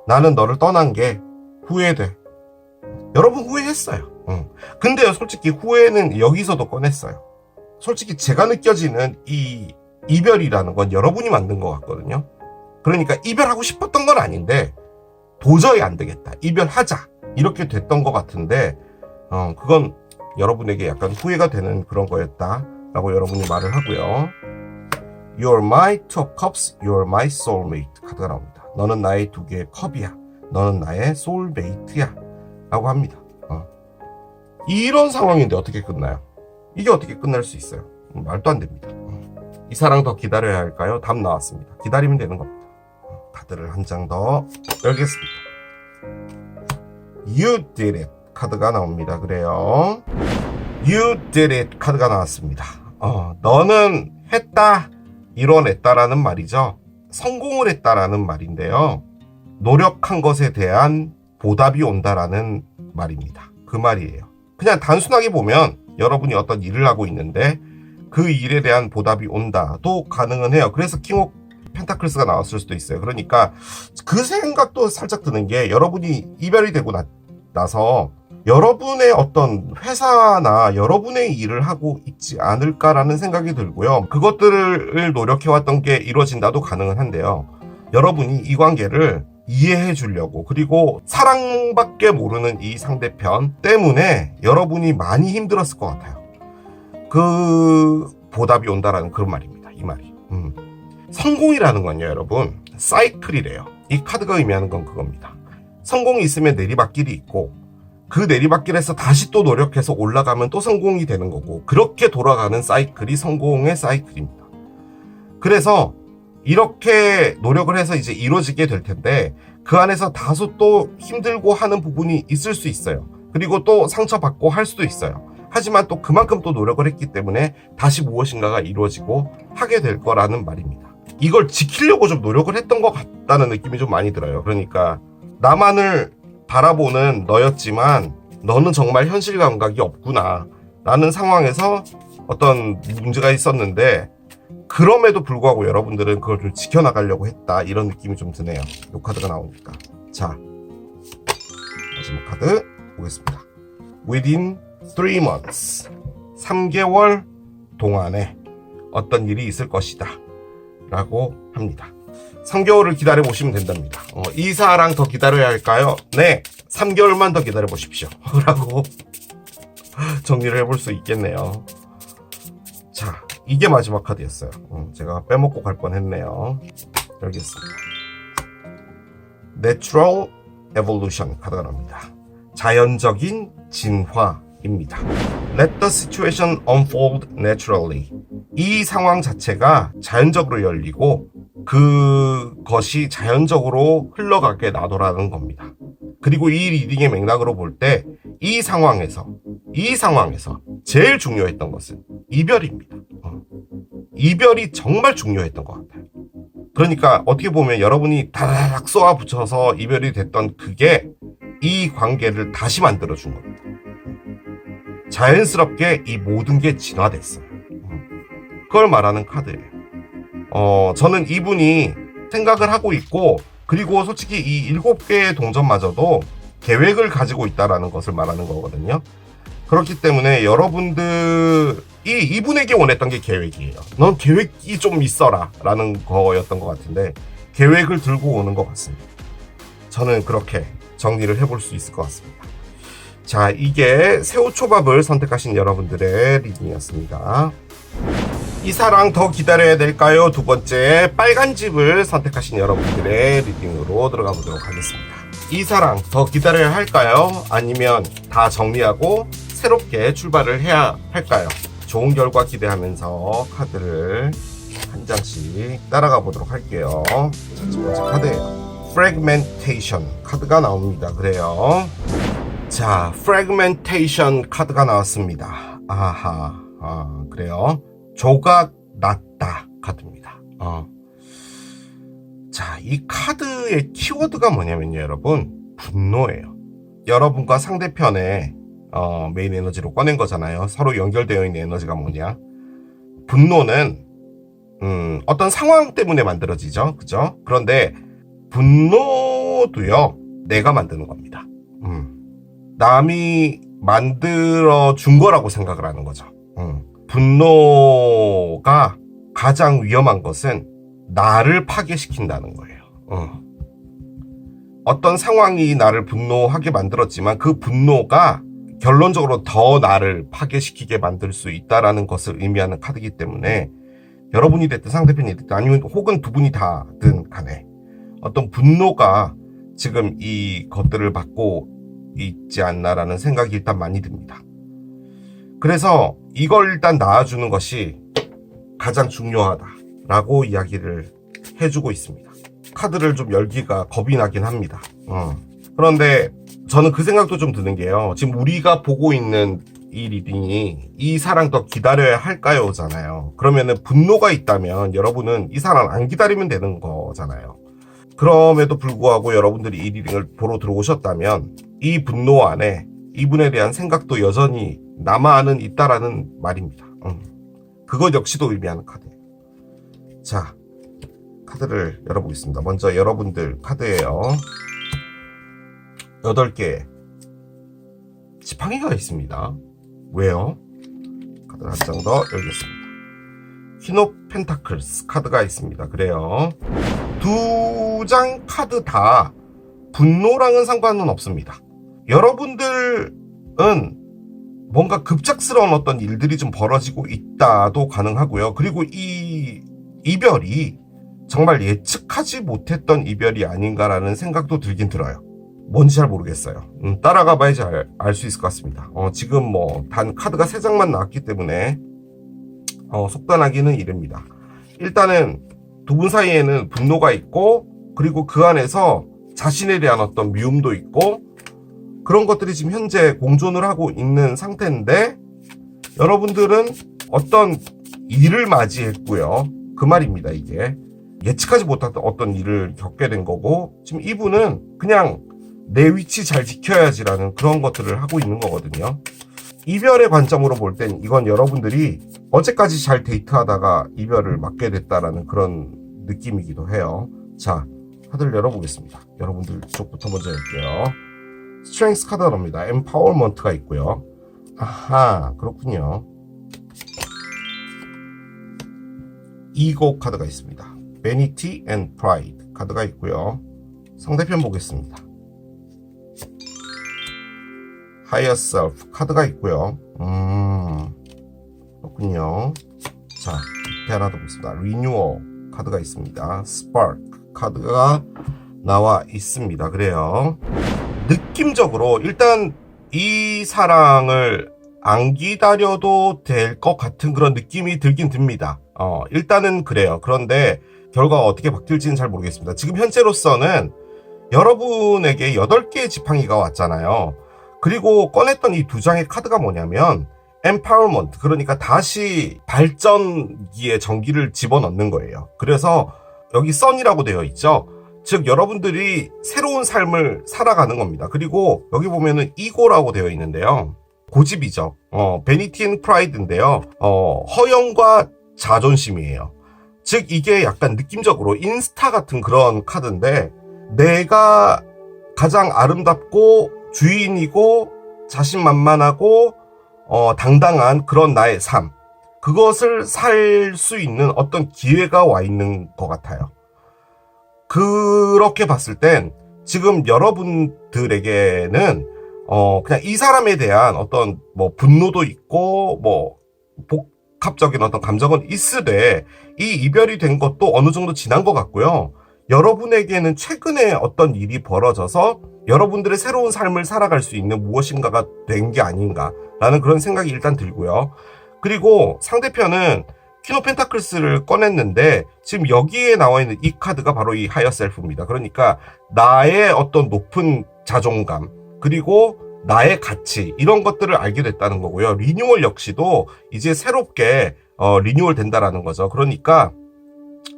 나는 너를 떠난 게 후회돼. 여러분 후회했어요. 근데요, 솔직히 후회는 여기서도 꺼냈어요. 솔직히 제가 느껴지는 이 이별이라는 건 여러분이 만든 것 같거든요. 그러니까 이별하고 싶었던 건 아닌데 도저히 안 되겠다, 이별하자, 이렇게 됐던 것 같은데 그건 여러분에게 약간 후회가 되는 그런 거였다라고 여러분이 말을 하고요. You're my two of cups, you're my soulmate 카드가 나옵니다. 너는 나의 2개의 컵이야, 너는 나의 소울메이트야 라고 합니다. 이런 상황인데 어떻게 끝나요? 이게 어떻게 끝날 수 있어요? 말도 안 됩니다. 이 사랑 더 기다려야 할까요? 답 나왔습니다. 기다리면 되는 겁니다. 카드를 한 장 더 열겠습니다. You did it 카드가 나옵니다. 그래요. You did it 카드가 나왔습니다. 너는 했다. 이뤄냈다라는 말이죠. 성공을 했다라는 말인데요. 노력한 것에 대한 보답이 온다라는 말입니다. 그 말이에요. 그냥 단순하게 보면 여러분이 어떤 일을 하고 있는데 그 일에 대한 보답이 온다도 가능은 해요. 그래서 킹 오브 펜타클스가 나왔을 수도 있어요. 그러니까 그 생각도 살짝 드는 게, 여러분이 이별이 되고 나서 여러분의 어떤 회사나 여러분의 일을 하고 있지 않을까라는 생각이 들고요. 그것들을 노력해왔던 게 이루어진다도 가능은 한데요. 여러분이 이 관계를 이해해 주려고, 그리고 사랑밖에 모르는 이 상대편 때문에 여러분이 많이 힘들었을 것 같아요. 그 보답이 온다라는 그런 말입니다. 이 말이. 성공이라는 건요, 여러분, 사이클이래요. 이 카드가 의미하는 건 그겁니다. 성공이 있으면 내리막길이 있고, 그 내리막길에서 다시 또 노력해서 올라가면 또 성공이 되는 거고, 그렇게 돌아가는 사이클이 성공의 사이클입니다. 그래서 이렇게 노력을 해서 이제 이루어지게 될 텐데, 그 안에서 다소 또 힘들고 하는 부분이 있을 수 있어요. 그리고 또 상처받고 할 수도 있어요. 하지만 또 그만큼 또 노력을 했기 때문에 다시 무엇인가가 이루어지고 하게 될 거라는 말입니다. 이걸 지키려고 좀 노력을 했던 것 같다는 느낌이 좀 많이 들어요. 그러니까 나만을 바라보는 너였지만 너는 정말 현실 감각이 없구나 라는 상황에서 어떤 문제가 있었는데, 그럼에도 불구하고 여러분들은 그걸 좀 지켜나가려고 했다, 이런 느낌이 좀 드네요. 이 카드가 나오니까. 자, 마지막 카드 보겠습니다. Within 3 months, 3개월 동안에 어떤 일이 있을 것이다 라고 합니다. 3개월을 기다려 보시면 된답니다. 이 사랑 더 기다려야 할까요? 네, 3개월만 더 기다려 보십시오 라고 정리를 해볼 수 있겠네요. 자, 이게 마지막 카드였어요. 제가 빼먹고 갈 뻔했네요. 여기 있습니다. Natural Evolution 카드가 나옵니다. 자연적인 진화입니다. Let the situation unfold naturally. 이 상황 자체가 자연적으로 열리고 그것이 자연적으로 흘러가게 놔둬라는 겁니다. 그리고 이 리딩의 맥락으로 볼 때 이 상황에서 제일 중요했던 것은 이별입니다. 이별이 정말 중요했던 것 같아요. 그러니까 어떻게 보면 여러분이 다다닥 쏘아붙여서 이별이 됐던 그게 이 관계를 다시 만들어준 겁니다. 자연스럽게 이 모든 게 진화됐어요. 그걸 말하는 카드예요. 저는 이분이 생각을 하고 있고, 그리고 솔직히 이 7개의 동전마저도 계획을 가지고 있다라는 것을 말하는 거거든요. 그렇기 때문에 여러분들이 이분에게 원했던 게 계획이에요. 넌 계획이 좀 있어라 라는 거였던 것 같은데, 계획을 들고 오는 것 같습니다. 저는 그렇게 정리를 해볼 수 있을 것 같습니다. 자, 이게 새우초밥을 선택하신 여러분들의 리딩이었습니다. 이 사랑 더 기다려야 될까요? 두 번째, 빨간 집을 선택하신 여러분들의 리딩으로 들어가 보도록 하겠습니다. 이 사랑 더 기다려야 할까요? 아니면 다 정리하고 새롭게 출발을 해야 할까요? 좋은 결과 기대하면서 카드를 한 장씩 따라가 보도록 할게요. 자, 첫 번째 카드예요. Fragmentation 카드가 나옵니다. 그래요. 자, Fragmentation 카드가 나왔습니다. 그래요. 조각 났다 카드입니다. 자, 이 카드의 키워드가 뭐냐면요, 여러분, 분노예요. 여러분과 상대편의 메인 에너지로 꺼낸 거잖아요. 서로 연결되어 있는 에너지가 뭐냐? 분노는 어떤 상황 때문에 만들어지죠, 그죠? 그런데 분노도요, 내가 만드는 겁니다. 남이 만들어 준 거라고 생각을 하는 거죠. 분노가 가장 위험한 것은 나를 파괴시킨다는 거예요. 어떤 상황이 나를 분노하게 만들었지만 그 분노가 결론적으로 더 나를 파괴시키게 만들 수 있다라는 것을 의미하는 카드이기 때문에, 여러분이 됐든 상대편이 됐든 아니면 혹은 두 분이 다든 간에 어떤 분노가 지금 이 것들을 받고 있지 않나라는 생각이 일단 많이 듭니다. 그래서 이걸 일단 나아주는 것이 가장 중요하다라고 이야기를 해주고 있습니다. 카드를 좀 열기가 겁이 나긴 합니다. 그런데 저는 그 생각도 좀 드는 게요. 지금 우리가 보고 있는 이 리딩이 이 사랑 더 기다려야 할까요? 잖아요. 그러면은 분노가 있다면 여러분은 이 사랑 안 기다리면 되는 거잖아요. 그럼에도 불구하고 여러분들이 이 리딩을 보러 들어오셨다면 이 분노 안에 이분에 대한 생각도 여전히 남아는 있다라는 말입니다. 그것 역시도 의미하는 카드예요. 자, 카드를 열어보겠습니다. 먼저 여러분들 카드예요. 8개 지팡이가 있습니다. 왜요? 카드 한 장 더 열겠습니다. 퀸 오브 펜타클스 카드가 있습니다. 그래요. 두 장 카드 다 분노랑은 상관은 없습니다. 여러분들은 뭔가 급작스러운 어떤 일들이 좀 벌어지고 있다도 가능하고요. 그리고 이 이별이 정말 예측하지 못했던 이별이 아닌가라는 생각도 들긴 들어요. 뭔지 잘 모르겠어야 따라가 봐야지 알 수 있을 것 같습니다. 지금 단 카드가 3장만 나왔기 때문에 속단하기는 이릅니다. 일단은 두 분 사이에는 분노가 있고, 그리고 그 안에서 자신에 대한 어떤 미움도 있고, 그런 것들이 지금 현재 공존을 하고 있는 상태인데, 여러분들은 어떤 일을 맞이했고요. 그 말입니다. 이게 예측하지 못했던 어떤 일을 겪게 된 거고, 지금 이분은 그냥 내 위치 잘 지켜야지라는 그런 것들을 하고 있는 거거든요. 이별의 관점으로 볼 땐 이건 여러분들이 어제까지 잘 데이트하다가 이별을 맞게 됐다라는 그런 느낌이기도 해요. 자, 카드를 열어보겠습니다. 여러분들 쪽부터 먼저 열게요. 스트렝스 카드가 나옵니다. 엠파워먼트가 있고요. 아하, 그렇군요. 이고 카드가 있습니다. Vanity and Pride 카드가 있고요. 상대편 보겠습니다. Higher Self 카드가 있고요. 그렇군요. 자, 밑에 하나 더 보겠습니다. Renewal 카드가 있습니다. Spark 카드가 나와 있습니다. 그래요. 느낌적으로 일단 이 사랑을 안 기다려도 될 것 같은 그런 느낌이 들긴 듭니다. 일단은 그래요. 그런데 결과가 어떻게 바뀔지는 잘 모르겠습니다. 지금 현재로서는 여러분에게 8개의 지팡이가 왔잖아요. 그리고 꺼냈던 이 2장의 카드가 뭐냐면 empowerment, 그러니까 다시 발전기에 전기를 집어넣는 거예요. 그래서 여기 sun이라고 되어 있죠. 즉 여러분들이 새로운 삶을 살아가는 겁니다. 그리고 여기 보면은 ego라고 되어 있는데요. 고집이죠. vanity and pride인데요. 허영과 자존심이에요. 즉 이게 약간 느낌적으로 인스타 같은 그런 카드인데, 내가 가장 아름답고 주인이고 자신만만하고 당당한 그런 나의 삶, 그것을 살 수 있는 어떤 기회가 와 있는 것 같아요. 그렇게 봤을 땐 지금 여러분들에게는 그냥 이 사람에 대한 어떤 분노도 있고 복합적인 어떤 감정은 있으되, 이 이별이 된 것도 어느 정도 지난 것 같고요. 여러분에게는 최근에 어떤 일이 벌어져서 여러분들의 새로운 삶을 살아갈 수 있는 무엇인가가 된 게 아닌가라는 그런 생각이 일단 들고요. 그리고 상대편은 퀸 오브 펜타클스를 꺼냈는데, 지금 여기에 나와 있는 이 카드가 바로 이 하이어 셀프입니다. 그러니까 나의 어떤 높은 자존감, 그리고 나의 가치, 이런 것들을 알게 됐다는 거고요. 리뉴얼 역시도 이제 새롭게 리뉴얼 된다라는 거죠. 그러니까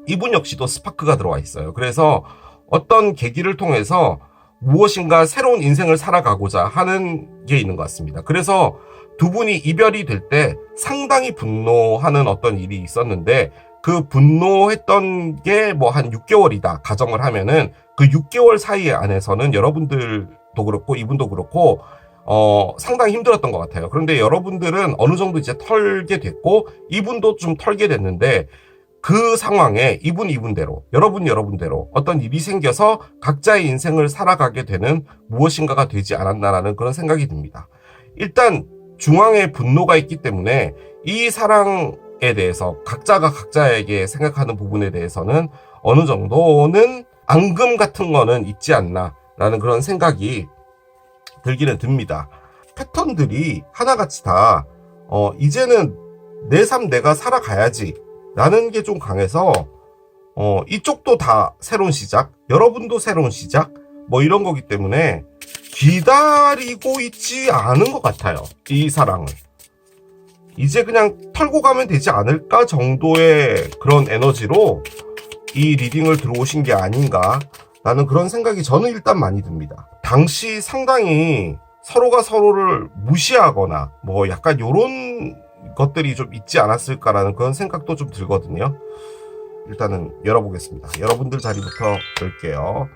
이분 역시도 스파크가 들어와 있어요. 그래서 어떤 계기를 통해서 무엇인가 새로운 인생을 살아가고자 하는 게 있는 것 같습니다. 그래서 두 분이 이별이 될 때 상당히 분노하는 어떤 일이 있었는데, 그 분노했던 게 한 6개월이다 가정을 하면은, 그 6개월 사이 안에서는 여러분들도 그렇고 이분도 그렇고 상당히 힘들었던 것 같아요. 그런데 여러분들은 어느 정도 이제 털게 됐고, 이분도 좀 털게 됐는데, 그 상황에 이분대로, 여러분대로 어떤 일이 생겨서 각자의 인생을 살아가게 되는 무엇인가가 되지 않았나라는 그런 생각이 듭니다. 일단 중앙에 분노가 있기 때문에 이 사랑에 대해서 각자가 각자에게 생각하는 부분에 대해서는 어느 정도는 앙금 같은 거는 있지 않나라는 그런 생각이 들기는 듭니다. 패턴들이 하나같이 다 이제는 내 삶 내가 살아가야지 라는 게 좀 강해서 이쪽도 다 새로운 시작, 여러분도 새로운 시작, 이런 거기 때문에 기다리고 있지 않은 것 같아요. 이 사랑을. 이제 그냥 털고 가면 되지 않을까 정도의 그런 에너지로 이 리딩을 들어오신 게 아닌가 라는 그런 생각이 저는 일단 많이 듭니다. 당시 상당히 서로가 서로를 무시하거나 뭐 약간 요런 것들이 좀 있지 않았을까라는 그런 생각도 좀 들거든요. 일단은 열어보겠습니다. 여러분들 자리부터 열게요.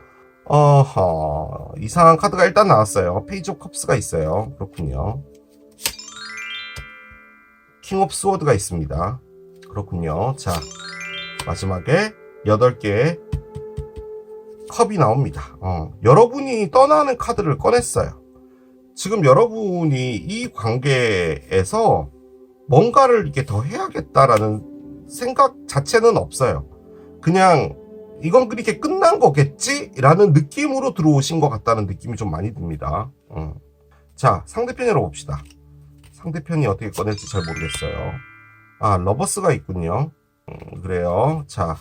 이상한 카드가 일단 나왔어요. 페이지 오브 컵스가 있어요. 그렇군요. 킹 오브 스워드가 있습니다. 그렇군요. 자, 마지막에 8개의 컵이 나옵니다. 여러분이 떠나는 카드를 꺼냈어요. 지금 여러분이 이 관계에서 뭔가를 이렇게 더 해야겠다라는 생각 자체는 없어요. 그냥 이건 그렇게 끝난 거겠지? 라는 느낌으로 들어오신 것 같다는 느낌이 좀 많이 듭니다. 자, 상대편 열어봅시다. 상대편이 어떻게 꺼낼지 잘 모르겠어요. 러버스가 있군요. 그래요. 자,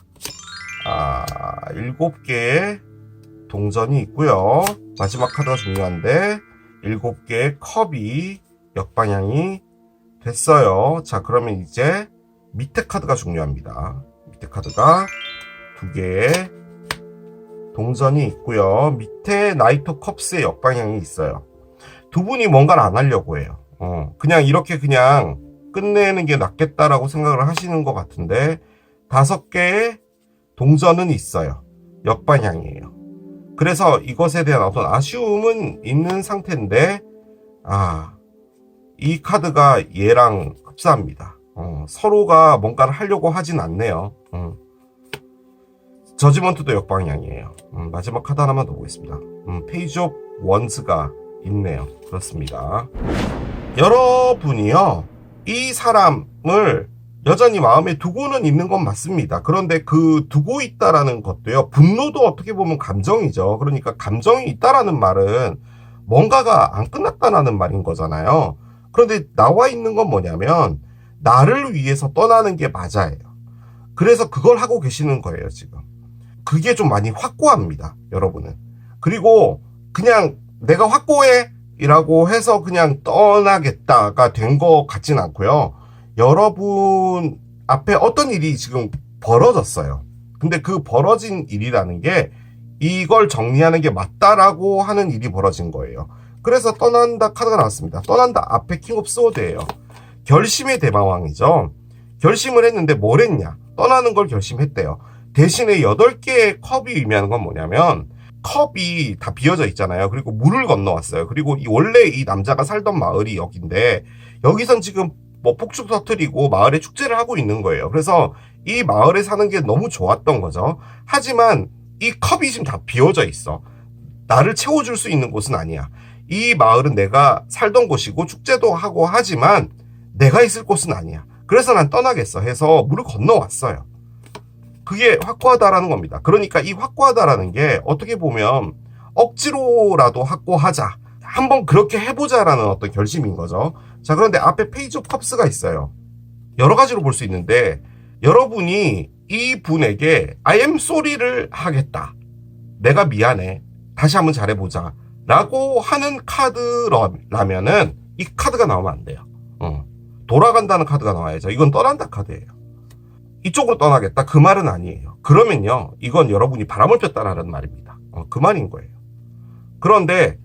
7개의 동전이 있고요. 마지막 카드가 중요한데 7개의 컵이 역방향이 됐어요. 자, 그러면 이제 밑에 카드가 중요합니다. 밑에 카드가 2개의 동전이 있고요. 밑에 나이트 오브 컵스의 역방향이 있어요. 두 분이 뭔가를 안 하려고 해요. 그냥 이렇게 그냥 끝내는 게 낫겠다라고 생각을 하시는 것 같은데 5개의 동전은 있어요. 역방향이에요. 그래서 이것에 대한 어떤 아쉬움은 있는 상태인데 이 카드가 얘랑 흡사합니다. 서로가 뭔가를 하려고 하진 않네요. 저지먼트도 역방향이에요. 마지막 카드 하나만 더 보겠습니다. 페이지 오브 원스가 있네요. 그렇습니다. 여러분이요, 이 사람을 여전히 마음에 두고는 있는 건 맞습니다. 그런데 그 두고 있다라는 것도요, 분노도 어떻게 보면 감정이죠. 그러니까 감정이 있다라는 말은 뭔가가 안 끝났다라는 말인 거잖아요. 그런데 나와 있는 건 뭐냐면 나를 위해서 떠나는 게 맞아요. 그래서 그걸 하고 계시는 거예요, 지금. 그게 좀 많이 확고합니다, 여러분은. 그리고 그냥 내가 확고해 이라고 해서 그냥 떠나겠다가 된 것 같진 않고요. 여러분 앞에 어떤 일이 지금 벌어졌어요. 근데 그 벌어진 일이라는 게 이걸 정리하는 게 맞다라고 하는 일이 벌어진 거예요. 그래서 떠난다 카드가 나왔습니다. 떠난다 앞에 킹 오브 스워드예요. 결심의 대마왕이죠. 결심을 했는데 뭘 했냐? 떠나는 걸 결심했대요. 대신에 8개의 컵이 의미하는 건 뭐냐면 컵이 다 비어져 있잖아요. 그리고 물을 건너왔어요. 그리고 원래 이 남자가 살던 마을이 여기인데 여기선 지금 뭐 폭죽 터뜨리고 마을에 축제를 하고 있는 거예요. 그래서 이 마을에 사는 게 너무 좋았던 거죠. 하지만 이 컵이 지금 다 비어져 있어. 나를 채워줄 수 있는 곳은 아니야. 이 마을은 내가 살던 곳이고 축제도 하고 하지만 내가 있을 곳은 아니야. 그래서 난 떠나겠어 해서 물을 건너왔어요. 그게 확고하다라는 겁니다. 그러니까 이 확고하다라는 게 어떻게 보면 억지로라도 확고하자. 한번 그렇게 해보자라는 어떤 결심인 거죠. 자, 그런데 앞에 페이지 오브 컵스가 있어요. 여러 가지로 볼 수 있는데 여러분이 이 분에게 I am sorry를 하겠다. 내가 미안해. 다시 한번 잘해보자. 라고 하는 카드라면은 이 카드가 나오면 안 돼요. 돌아간다는 카드가 나와야죠. 이건 떠난다 카드예요. 이쪽으로 떠나겠다 그 말은 아니에요. 그러면요, 이건 여러분이 바람을 폈다라는 말입니다. 그 말인 거예요. 그런데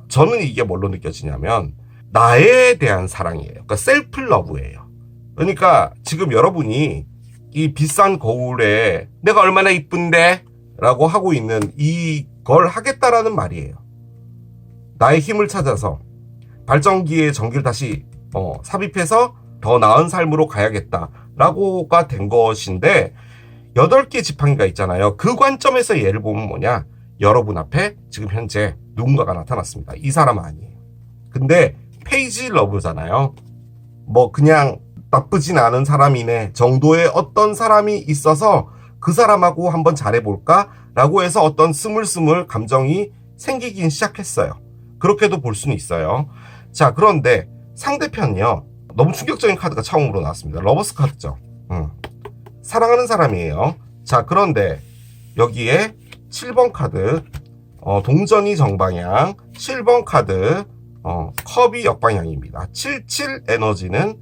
저는 이게 뭘로 느껴지냐면 나에 대한 사랑이에요. 그러니까 셀프 러브예요. 그러니까 지금 여러분이 이 비싼 거울에 내가 얼마나 이쁜데? 라고 하고 있는 이걸 하겠다라는 말이에요. 나의 힘을 찾아서 발전기에 전기를 다시 삽입해서 더 나은 삶으로 가야겠다 라고가 된 것인데 8개 지팡이가 있잖아요. 그 관점에서 예를 보면 뭐냐, 여러분 앞에 지금 현재 누군가가 나타났습니다. 이 사람은 아니에요. 근데 페이지 러브잖아요. 뭐 그냥 나쁘진 않은 사람이네 정도의 어떤 사람이 있어서 그 사람하고 한번 잘해볼까 라고 해서 어떤 스물스물 감정이 생기긴 시작했어요. 그렇게도 볼 수는 있어요. 자, 그런데 상대편이요, 너무 충격적인 카드가 처음으로 나왔습니다. 러버스 카드죠. 사랑하는 사람이에요. 자, 그런데 여기에 7번 카드, 동전이 정방향, 7번 카드, 컵이 역방향입니다. 77 에너지는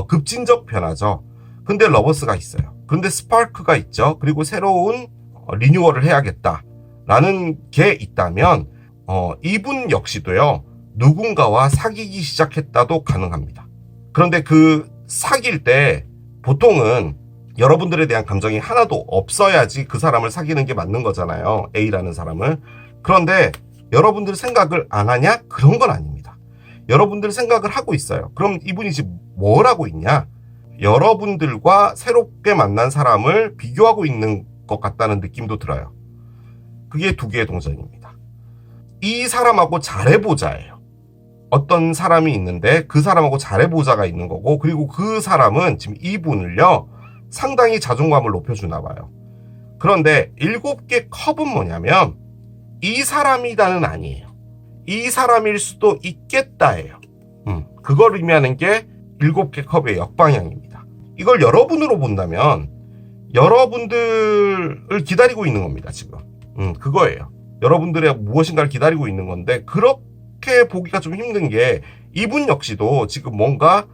급진적 변화죠. 근데 러버스가 있어요. 그런데 스파크가 있죠. 그리고 새로운 리뉴얼을 해야겠다라는 게 있다면 이분 역시도요. 누군가와 사귀기 시작했다도 가능합니다. 그런데 그 사귈 때 보통은 여러분들에 대한 감정이 하나도 없어야지 그 사람을 사귀는 게 맞는 거잖아요. A라는 사람을. 그런데 여러분들 생각을 안 하냐? 그런 건 아닙니다. 여러분들 생각을 하고 있어요. 그럼 이분이 지금 뭘 하고 있냐? 여러분들과 새롭게 만난 사람을 비교하고 있는 것 같다는 느낌도 들어요. 그게 두 개의 동전입니다. 이 사람하고 잘해보자예요. 어떤 사람이 있는데 그 사람하고 잘해보자가 있는 거고, 그리고 그 사람은 지금 이분을요 상당히 자존감을 높여주나 봐요. 그런데 7개 컵은 뭐냐면 이 사람이다는 아니에요. 이 사람일 수도 있겠다예요. 그걸 의미하는 게 7개 컵의 역방향입니다. 이걸 여러분으로 본다면 여러분들을 기다리고 있는 겁니다. 지금 그거예요. 여러분들의 무엇인가를 기다리고 있는 건데, 그렇게 보기가 좀 힘든 게 이분 역시도 지금 뭔가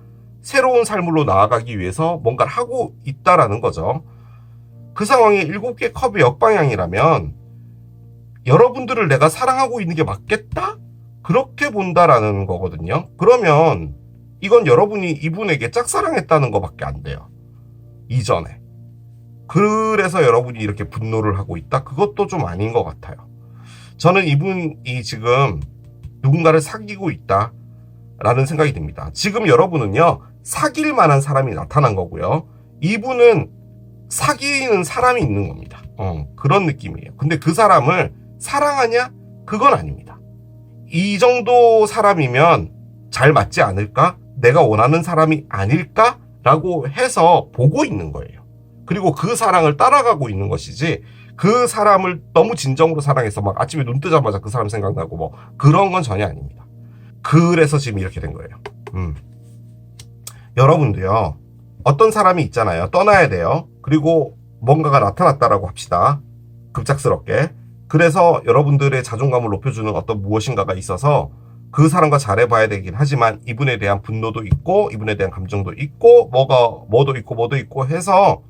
새로운 삶으로 나아가기 위해서 뭔가를 하고 있다라는 거죠. 그 상황이 7개 컵의 역방향이라면 여러분들을 내가 사랑하고 있는 게 맞겠다? 그렇게 본다라는 거거든요. 그러면 이건 여러분이 이분에게 짝사랑했다는 것밖에 안 돼요. 이전에. 그래서 여러분이 이렇게 분노를 하고 있다? 그것도 좀 아닌 것 같아요. 저는 이분이 지금 누군가를 사귀고 있다 라는 생각이 듭니다. 지금 여러분은요 사귈 만한 사람이 나타난 거고요, 이분은 사귀는 사람이 있는 겁니다. 그런 느낌이에요. 근데 그 사람을 사랑하냐? 그건 아닙니다. 이 정도 사람이면 잘 맞지 않을까? 내가 원하는 사람이 아닐까? 라고 해서 보고 있는 거예요. 그리고 그 사랑을 따라가고 있는 것이지, 그 사람을 너무 진정으로 사랑해서 막 아침에 눈 뜨자마자 그 사람 생각나고 뭐 그런 건 전혀 아닙니다. 그래서 지금 이렇게 된 거예요. 여러분도요, 어떤 사람이 있잖아요. 떠나야 돼요. 그리고 뭔가가 나타났다라고 합시다. 급작스럽게. 그래서 여러분들의 자존감을 높여주는 어떤 무엇인가가 있어서 그 사람과 잘해봐야 되긴 하지만 이분에 대한 분노도 있고 이분에 대한 감정도 있고 뭐도 있고 해서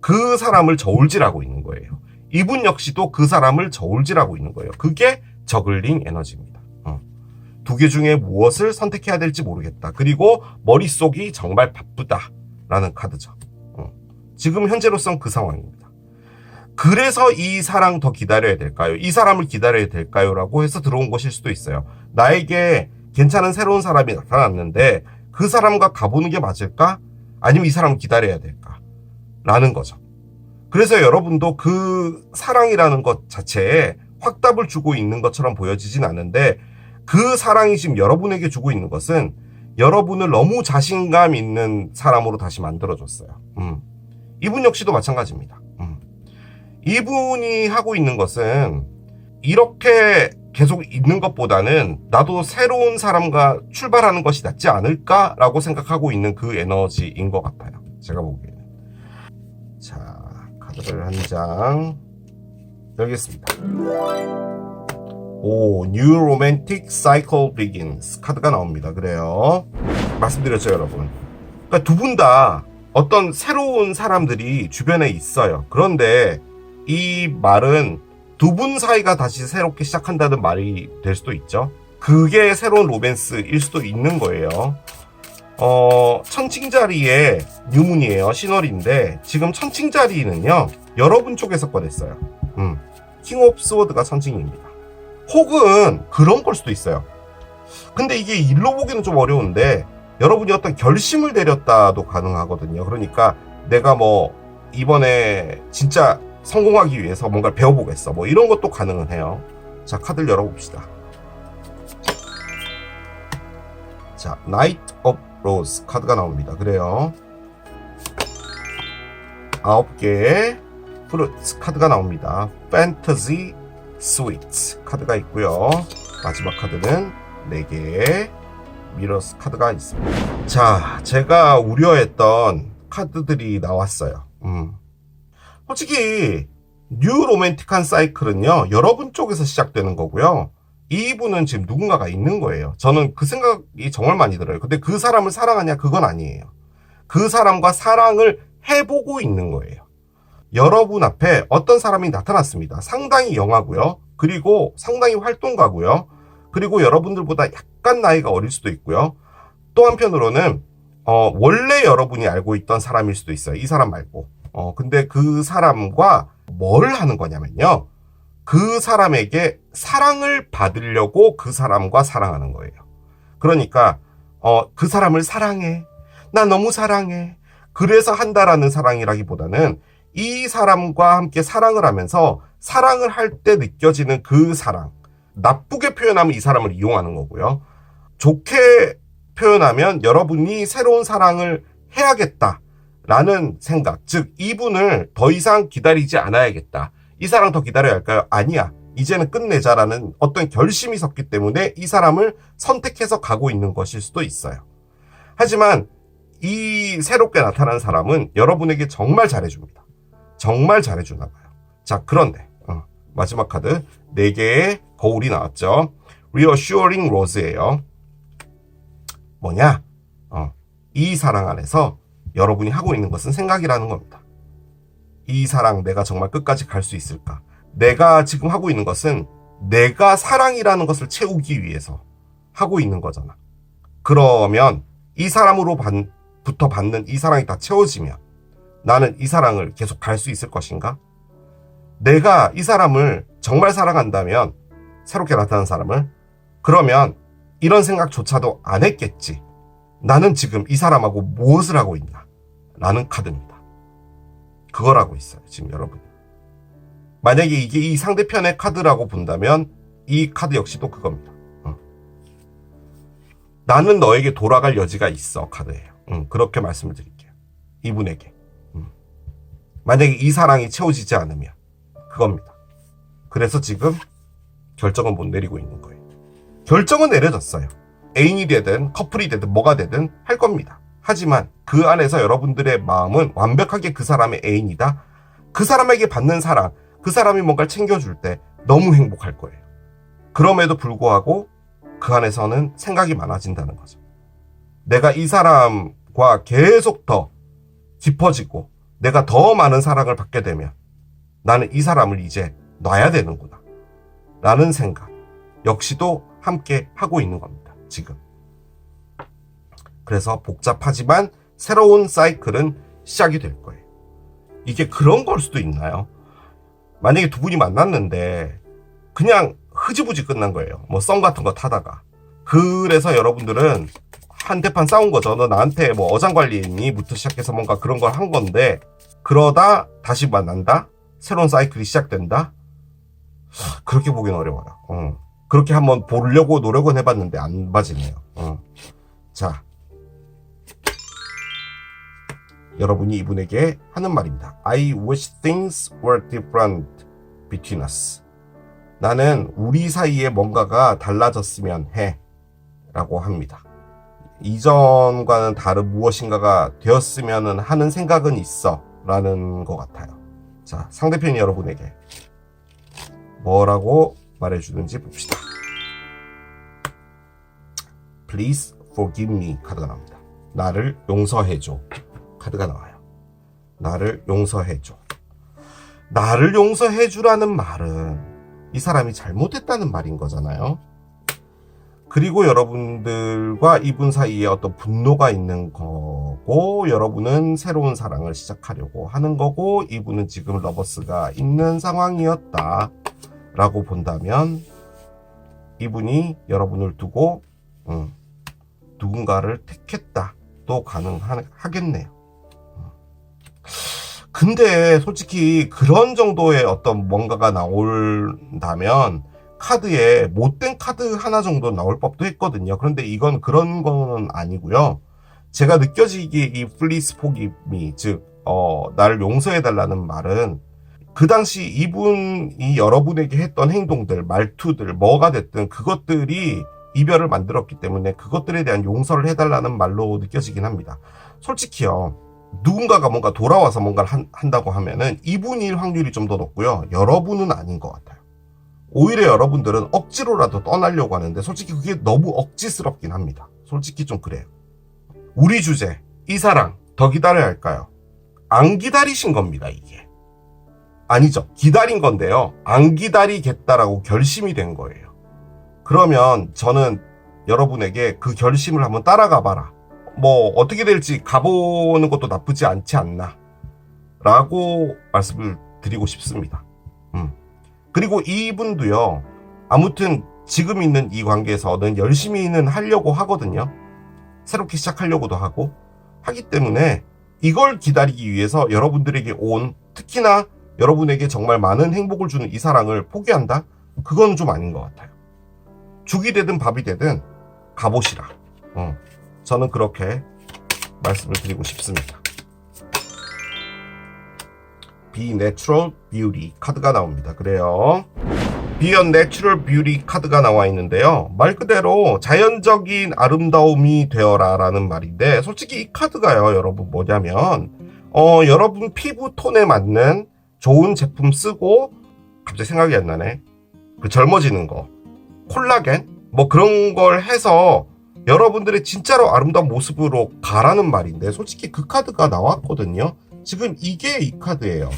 그 사람을 저울질하고 있는 거예요. 이분 역시도 그 사람을 저울질하고 있는 거예요. 그게 저글링 에너지입니다. 두 개 중에 무엇을 선택해야 될지 모르겠다. 그리고 머릿속이 정말 바쁘다라는 카드죠. 지금 현재로선 그 상황입니다. 그래서 이 사랑 더 기다려야 될까요? 이 사람을 기다려야 될까요? 라고 해서 들어온 것일 수도 있어요. 나에게 괜찮은 새로운 사람이 나타났는데 그 사람과 가보는 게 맞을까? 아니면 이 사람을 기다려야 될까? 라는 거죠. 그래서 여러분도 그 사랑이라는 것 자체에 확답을 주고 있는 것처럼 보여지진 않는데, 그 사랑이 지금 여러분에게 주고 있는 것은 여러분을 너무 자신감 있는 사람으로 다시 만들어줬어요. 이분 역시도 마찬가지입니다. 이분이 하고 있는 것은 이렇게 계속 있는 것보다는 나도 새로운 사람과 출발하는 것이 낫지 않을까라고 생각하고 있는 그 에너지인 것 같아요. 제가 보기에는. 자, 카드를 한 장 열겠습니다. 오, New Romantic Cycle Begins 카드가 나옵니다. 그래요. 말씀드렸죠, 여러분. 그러니까 두 분 다 어떤 새로운 사람들이 주변에 있어요. 그런데 이 말은 두 분 사이가 다시 새롭게 시작한다는 말이 될 수도 있죠. 그게 새로운 로맨스일 수도 있는 거예요. 천칭자리의 뉴문이에요. 신월인데 지금 천칭자리는요 여러분 쪽에서 꺼냈어요. 킹 오브 스워드가 천칭입니다. 혹은 그런 걸 수도 있어요. 근데 이게 일로 보기는 좀 어려운데 여러분이 어떤 결심을 내렸다도 가능하거든요. 그러니까 내가 뭐 이번에 진짜 성공하기 위해서 뭔가를 배워보겠어, 뭐 이런 것도 가능은 해요. 자, 카드를 열어봅시다. 자, 나이트 오브 로즈 카드가 나옵니다. 그래요. 9개의 프루트 카드가 나옵니다. 판타지 스위트 카드가 있고요. 마지막 카드는 4개의 미러스 카드가 있습니다. 자, 제가 우려했던 카드들이 나왔어요. 솔직히 뉴 로맨틱한 사이클은요 여러분 쪽에서 시작되는 거고요, 이분은 지금 누군가가 있는 거예요. 저는 그 생각이 정말 많이 들어요. 근데 그 사람을 사랑하냐? 그건 아니에요. 그 사람과 사랑을 해보고 있는 거예요. 여러분 앞에 어떤 사람이 나타났습니다. 상당히 영하고요. 그리고 상당히 활동가고요. 그리고 여러분들보다 약간 나이가 어릴 수도 있고요. 또 한편으로는 원래 여러분이 알고 있던 사람일 수도 있어요. 이 사람 말고. 근데 그 사람과 뭘 하는 거냐면요. 그 사람에게 사랑을 받으려고 그 사람과 사랑하는 거예요. 그러니까 그 사람을 사랑해. 나 너무 사랑해. 그래서 한다라는 사랑이라기보다는 이 사람과 함께 사랑을 하면서 사랑을 할 때 느껴지는 그 사랑. 나쁘게 표현하면 이 사람을 이용하는 거고요. 좋게 표현하면 여러분이 새로운 사랑을 해야겠다라는 생각. 즉 이분을 더 이상 기다리지 않아야겠다. 이 사람 더 기다려야 할까요? 아니야. 이제는 끝내자라는 어떤 결심이 섰기 때문에 이 사람을 선택해서 가고 있는 것일 수도 있어요. 하지만 이 새롭게 나타난 사람은 여러분에게 정말 잘해줍니다. 정말 잘해주나 봐요. 자, 그런데 마지막 카드 4개의 거울이 나왔죠. Reassuring Rose예요. 뭐냐? 이 사랑 안에서 여러분이 하고 있는 것은 생각이라는 겁니다. 이 사랑 내가 정말 끝까지 갈 수 있을까? 내가 지금 하고 있는 것은 내가 사랑이라는 것을 채우기 위해서 하고 있는 거잖아. 그러면 이 사람으로부터 받는 이 사랑이 다 채워지면 나는 이 사랑을 계속 갈 수 있을 것인가? 내가 이 사람을 정말 사랑한다면, 새롭게 나타난 사람을, 그러면 이런 생각조차도 안 했겠지. 나는 지금 이 사람하고 무엇을 하고 있나? 라는 카드입니다. 그걸 하고 있어요, 지금 여러분. 만약에 이게 이 상대편의 카드라고 본다면 이 카드 역시도 그겁니다. 나는 너에게 돌아갈 여지가 있어 카드예요. 그렇게 말씀을 드릴게요. 이분에게. 만약에 이 사랑이 채워지지 않으면 그겁니다. 그래서 지금 결정은 못 내리고 있는 거예요. 결정은 내려졌어요. 애인이 되든 커플이 되든 뭐가 되든 할 겁니다. 하지만 그 안에서 여러분들의 마음은 완벽하게 그 사람의 애인이다. 그 사람에게 받는 사랑, 그 사람이 뭔가를 챙겨줄 때 너무 행복할 거예요. 그럼에도 불구하고 그 안에서는 생각이 많아진다는 거죠. 내가 이 사람과 계속 더 깊어지고 내가 더 많은 사랑을 받게 되면 나는 이 사람을 이제 놔야 되는구나 라는 생각 역시도 함께 하고 있는 겁니다. 지금. 그래서 복잡하지만 새로운 사이클은 시작이 될 거예요. 이게 그런 걸 수도 있나요? 만약에 두 분이 만났는데 그냥 흐지부지 끝난 거예요. 뭐 썸 같은 거 타다가. 그래서 여러분들은 한대판 싸운 거죠. 너 나한테 뭐 어장관리했니?부터 시작해서 뭔가 그런 걸 한 건데, 그러다 다시 만난다? 새로운 사이클이 시작된다? 그렇게 보긴 어려워요. 그렇게 한번 보려고 노력은 해봤는데 안 맞으네요. 자, 여러분이 이분에게 하는 말입니다. I wish things were different between us. 나는 우리 사이에 뭔가가 달라졌으면 해 라고 합니다. 이전과는 다른 무엇인가가 되었으면 하는 생각은 있어 라는 것 같아요. 자, 상대편이 여러분에게 뭐라고 말해주는지 봅시다. Please forgive me 카드가 나옵니다. 나를 용서해줘 카드가 나와요. 나를 용서해줘. 나를 용서해주라는 말은 이 사람이 잘못했다는 말인 거잖아요. 그리고 여러분들과 이분 사이에 어떤 분노가 있는 거고, 여러분은 새로운 사랑을 시작하려고 하는 거고, 이분은 지금 러버스가 있는 상황이었다 라고 본다면 이분이 여러분을 두고 누군가를 택했다 도 가능하겠네요. 근데 솔직히 그런 정도의 어떤 뭔가가 나온다면 카드에 못된 카드 하나 정도 나올 법도 했거든요. 그런데 이건 그런 거는 아니고요. 제가 느껴지기에 이 플리스 포기미, 즉 나를 용서해달라는 말은 그 당시 이분이 여러분에게 했던 행동들, 말투들, 뭐가 됐든 그것들이 이별을 만들었기 때문에 그것들에 대한 용서를 해달라는 말로 느껴지긴 합니다. 솔직히요, 누군가가 뭔가 돌아와서 뭔가를 한다고 하면은 이분일 확률이 좀 더 높고요. 여러분은 아닌 것 같아요. 오히려 여러분들은 억지로라도 떠나려고 하는데 솔직히 그게 너무 억지스럽긴 합니다. 솔직히 좀 그래요. 우리 주제, 이 사랑 더 기다려야 할까요? 안 기다리신 겁니다, 이게. 아니죠. 기다린 건데요. 안 기다리겠다라고 결심이 된 거예요. 그러면 저는 여러분에게 그 결심을 한번 따라가 봐라. 뭐 어떻게 될지 가보는 것도 나쁘지 않지 않나 라고 말씀을 드리고 싶습니다. 그리고 이분도요. 아무튼 지금 있는 이 관계에서는 열심히는 하려고 하거든요. 새롭게 시작하려고도 하고 하기 때문에 이걸 기다리기 위해서 여러분들에게 온, 특히나 여러분에게 정말 많은 행복을 주는 이 사랑을 포기한다? 그건 좀 아닌 것 같아요. 죽이 되든 밥이 되든 가보시라. 저는 그렇게 말씀을 드리고 싶습니다. Be Natural Beauty 카드가 나옵니다. 그래요. Be a Natural Beauty 카드가 나와 있는데요. 말 그대로 자연적인 아름다움이 되어라 라는 말인데, 솔직히 이 카드가요, 여러분 뭐냐면 여러분 피부 톤에 맞는 좋은 제품 쓰고, 갑자기 생각이 안 나네. 그 젊어지는 거, 콜라겐 뭐 그런 걸 해서 여러분들의 진짜로 아름다운 모습으로 가라는 말인데, 솔직히 그 카드가 나왔거든요. 지금 이게 이 카드예요.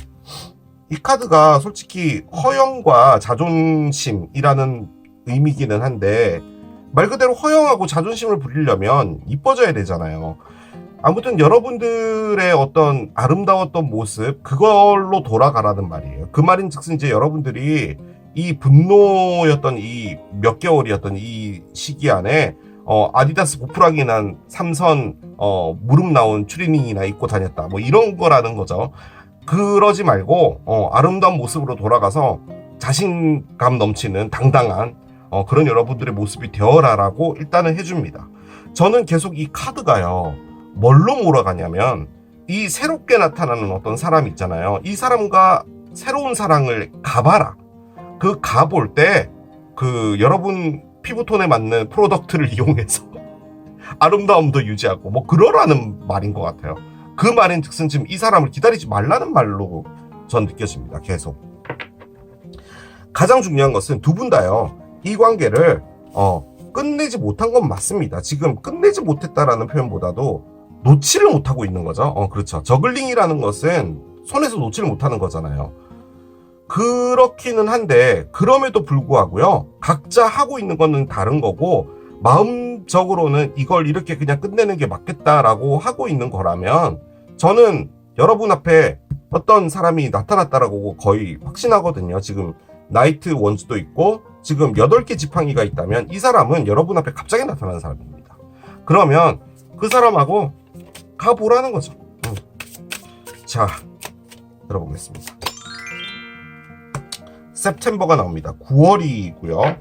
이 카드가 솔직히 허영과 자존심이라는 의미기는 한데, 말 그대로 허영하고 자존심을 부리려면 이뻐져야 되잖아요. 아무튼 여러분들의 어떤 아름다웠던 모습, 그걸로 돌아가라는 말이에요. 그 말인즉슨 이제 여러분들이 이 분노였던 이 몇 개월이었던 이 시기 안에 아디다스 고프라기 난 삼선 무릎 나온 추리닝이나 입고 다녔다, 뭐 이런 거라는 거죠. 그러지 말고 아름다운 모습으로 돌아가서 자신감 넘치는 당당한 그런 여러분들의 모습이 되어라라고 일단은 해줍니다. 저는 계속 이 카드가요, 뭘로 몰아가냐면 이 새롭게 나타나는 어떤 사람 있잖아요. 이 사람과 새로운 사랑을 가봐라. 그 가볼 때 그 여러분 피부톤에 맞는 프로덕트를 이용해서 아름다움도 유지하고 뭐 그러라는 말인 것 같아요. 그 말인 즉슨 지금 이 사람을 기다리지 말라는 말로 전 느껴집니다. 계속. 가장 중요한 것은 두 분 다요, 이 관계를 끝내지 못한 건 맞습니다. 지금 끝내지 못했다라는 표현보다도 놓지를 못하고 있는 거죠. 그렇죠. 저글링이라는 것은 손에서 놓지를 못하는 거잖아요. 그렇기는 한데, 그럼에도 불구하고요, 각자 하고 있는 거는 다른 거고, 마음적으로는 이걸 이렇게 그냥 끝내는 게 맞겠다라고 하고 있는 거라면, 저는 여러분 앞에 어떤 사람이 나타났다라고 거의 확신하거든요. 지금 나이트 원즈도 있고 지금 8개 지팡이가 있다면 이 사람은 여러분 앞에 갑자기 나타난 사람입니다. 그러면 그 사람하고 가보라는 거죠. 자, 들어보겠습니다. September가 나옵니다. 9월이고요.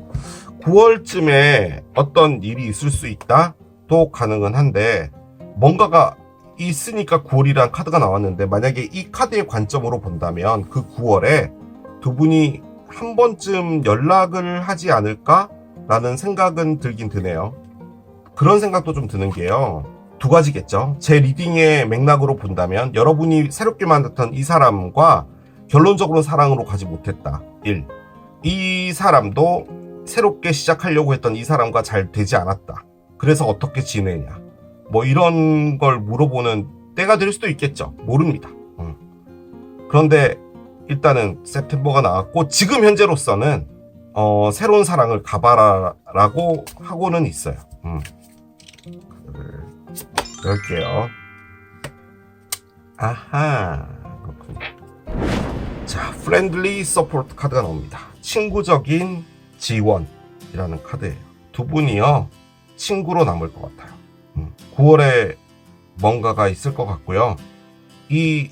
9월쯤에 어떤 일이 있을 수 있다? 또 가능은 한데, 뭔가가 있으니까 9월이란 카드가 나왔는데, 만약에 이 카드의 관점으로 본다면 그 9월에 두 분이 한 번쯤 연락을 하지 않을까라는 생각은 들긴 드네요. 그런 생각도 좀 드는 게요, 두 가지겠죠. 제 리딩의 맥락으로 본다면 여러분이 새롭게 만났던 이 사람과 결론적으로 사랑으로 가지 못했다. 1. 이 사람도 새롭게 시작하려고 했던 이 사람과 잘 되지 않았다. 그래서 어떻게 지내냐, 뭐 이런 걸 물어보는 때가 될 수도 있겠죠. 모릅니다. 그런데 일단은 September가 나왔고, 지금 현재로서는 새로운 사랑을 가봐라라고 하고는 있어요. 카드를 열게요. 아하, 그렇군요. 자, Friendly Support 카드가 나옵니다. 친구적인 지원이라는 카드예요. 두 분이요, 친구로 남을 것 같아요. 9월에 뭔가가 있을 것 같고요. 이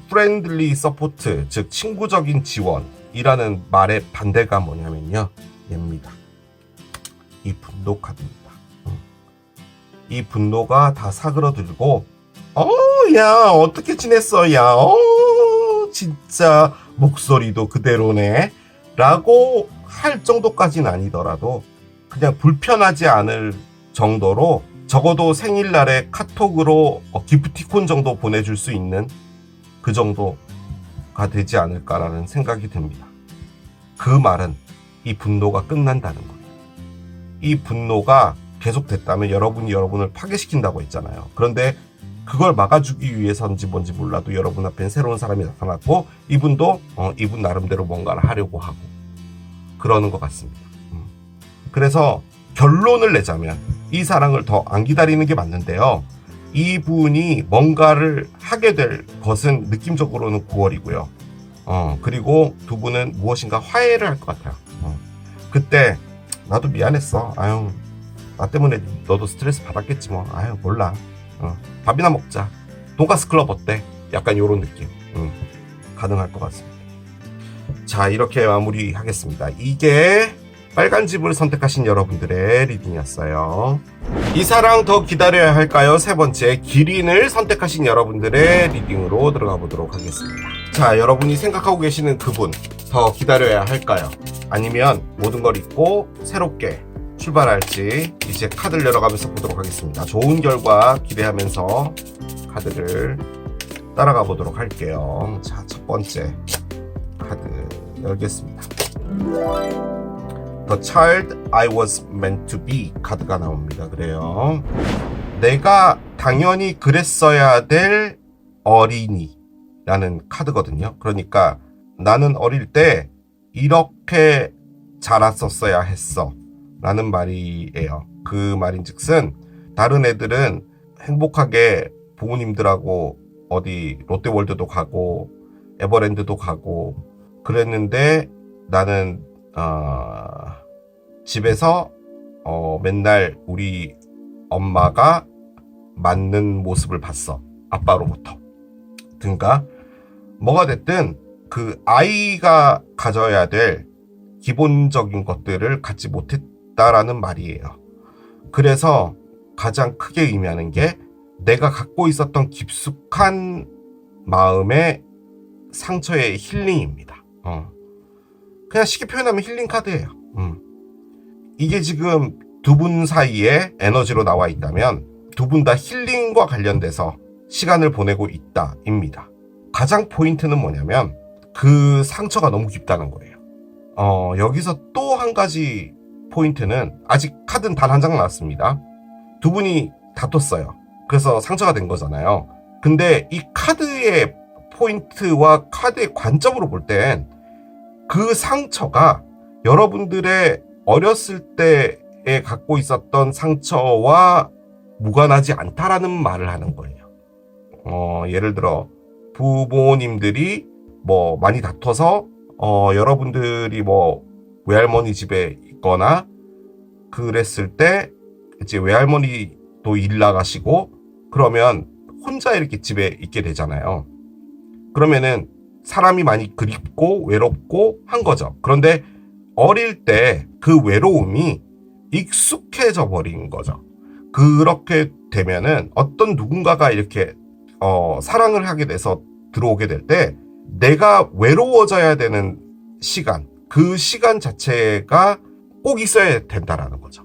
Friendly Support, 즉 친구적인 지원이라는 말의 반대가 뭐냐면요, 얘입니다. 이 분노 카드입니다. 이 분노가 다 사그러들고, 야, 어떻게 지냈어, 야, 진짜 목소리도 그대로네 라고 할 정도까지는 아니더라도 그냥 불편하지 않을 정도로, 적어도 생일날에 카톡으로 기프티콘 정도 보내줄 수 있는 그 정도가 되지 않을까라는 생각이 듭니다. 그 말은 이 분노가 끝난다는 거예요. 이 분노가 계속됐다면 여러분이 여러분을 파괴시킨다고 했잖아요. 그런데 그걸 막아주기 위해서인지 뭔지 몰라도 여러분 앞엔 새로운 사람이 나타났고 이분도 이분 나름대로 뭔가를 하려고 하고 그러는 것 같습니다. 그래서 결론을 내자면 이 사랑을 더 안 기다리는 게 맞는데요. 이분이 뭔가를 하게 될 것은 느낌적으로는 9월이고요. 그리고 두 분은 무엇인가 화해를 할 것 같아요. 그때 나도 미안했어. 아유, 나 때문에 너도 스트레스 받았겠지 뭐. 아유, 몰라. 밥이나 먹자. 돈가스 클럽 어때? 약간 요런 느낌. 가능할 것 같습니다. 자, 이렇게 마무리하겠습니다. 이게 빨간 집을 선택하신 여러분들의 리딩이었어요. 이 사랑 더 기다려야 할까요? 세 번째, 기린을 선택하신 여러분들의 리딩으로 들어가 보도록 하겠습니다. 자, 여러분이 생각하고 계시는 그분 더 기다려야 할까요? 아니면 모든 걸 잊고 새롭게 출발할지 이제 카드를 열어가면서 보도록 하겠습니다. 좋은 결과 기대하면서 카드를 따라가 보도록 할게요. 자, 첫 번째 카드 열겠습니다. The child I was meant to be 카드가 나옵니다. 그래요. 내가 당연히 그랬어야 될 어린이라는 카드거든요. 그러니까 나는 어릴 때 이렇게 자랐었어야 했어 라는 말이에요. 그 말인즉슨 다른 애들은 행복하게 부모님들하고 어디 롯데월드도 가고 에버랜드도 가고 그랬는데 나는 집에서 맨날 우리 엄마가 맞는 모습을 봤어. 아빠로부터. 등가 뭐가 됐든 그 아이가 가져야 될 기본적인 것들을 갖지 못했다라는 말이에요. 그래서 가장 크게 의미하는 게 내가 갖고 있었던 깊숙한 마음의 상처의 힐링입니다. 그냥 쉽게 표현하면 힐링 카드예요. 이게 지금 두 분 사이에 에너지로 나와 있다면 두 분 다 힐링과 관련돼서 시간을 보내고 있다입니다. 가장 포인트는 뭐냐면 그 상처가 너무 깊다는 거예요. 여기서 또 한 가지 포인트는 아직 카드는 단 한 장 나왔습니다. 두 분이 다퉜어요. 그래서 상처가 된 거잖아요. 근데 이 카드의 포인트와 카드의 관점으로 볼 땐 그 상처가 여러분들의 어렸을 때에 갖고 있었던 상처와 무관하지 않다라는 말을 하는 거예요. 예를 들어 부모님들이 뭐 많이 다퉈서 여러분들이 뭐 외할머니 집에 있거나 그랬을 때 이제 외할머니도 일 나가시고 그러면 혼자 이렇게 집에 있게 되잖아요. 그러면은 사람이 많이 그립고 외롭고 한 거죠. 그런데 어릴 때 그 외로움이 익숙해져 버린 거죠. 그렇게 되면은 어떤 누군가가 이렇게 사랑을 하게 돼서 들어오게 될 때 내가 외로워져야 되는 시간, 그 시간 자체가 꼭 있어야 된다라는 거죠.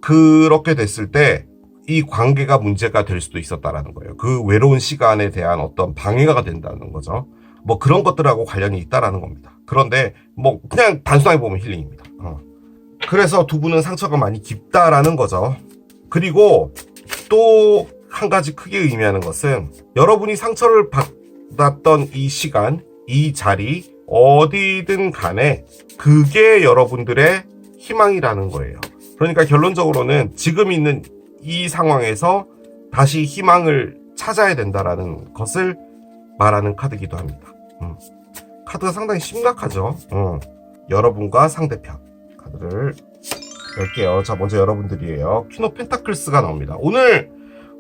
그렇게 됐을 때 이 관계가 문제가 될 수도 있었다라는 거예요. 그 외로운 시간에 대한 어떤 방해가 된다는 거죠. 뭐 그런 것들하고 관련이 있다라는 겁니다. 그런데 뭐 그냥 단순하게 보면 힐링입니다. 그래서 두 분은 상처가 많이 깊다라는 거죠. 그리고 또 한 가지 크게 의미하는 것은 여러분이 상처를 받았던 이 시간, 이 자리 어디든 간에 그게 여러분들의 희망이라는 거예요. 그러니까 결론적으로는 지금 있는 이 상황에서 다시 희망을 찾아야 된다라는 것을 말하는 카드이기도 합니다. 카드가 상당히 심각하죠. 여러분과 상대편 카드를 열게요. 자, 먼저 여러분들이에요. 퀸 오브 펜타클스가 나옵니다. 오늘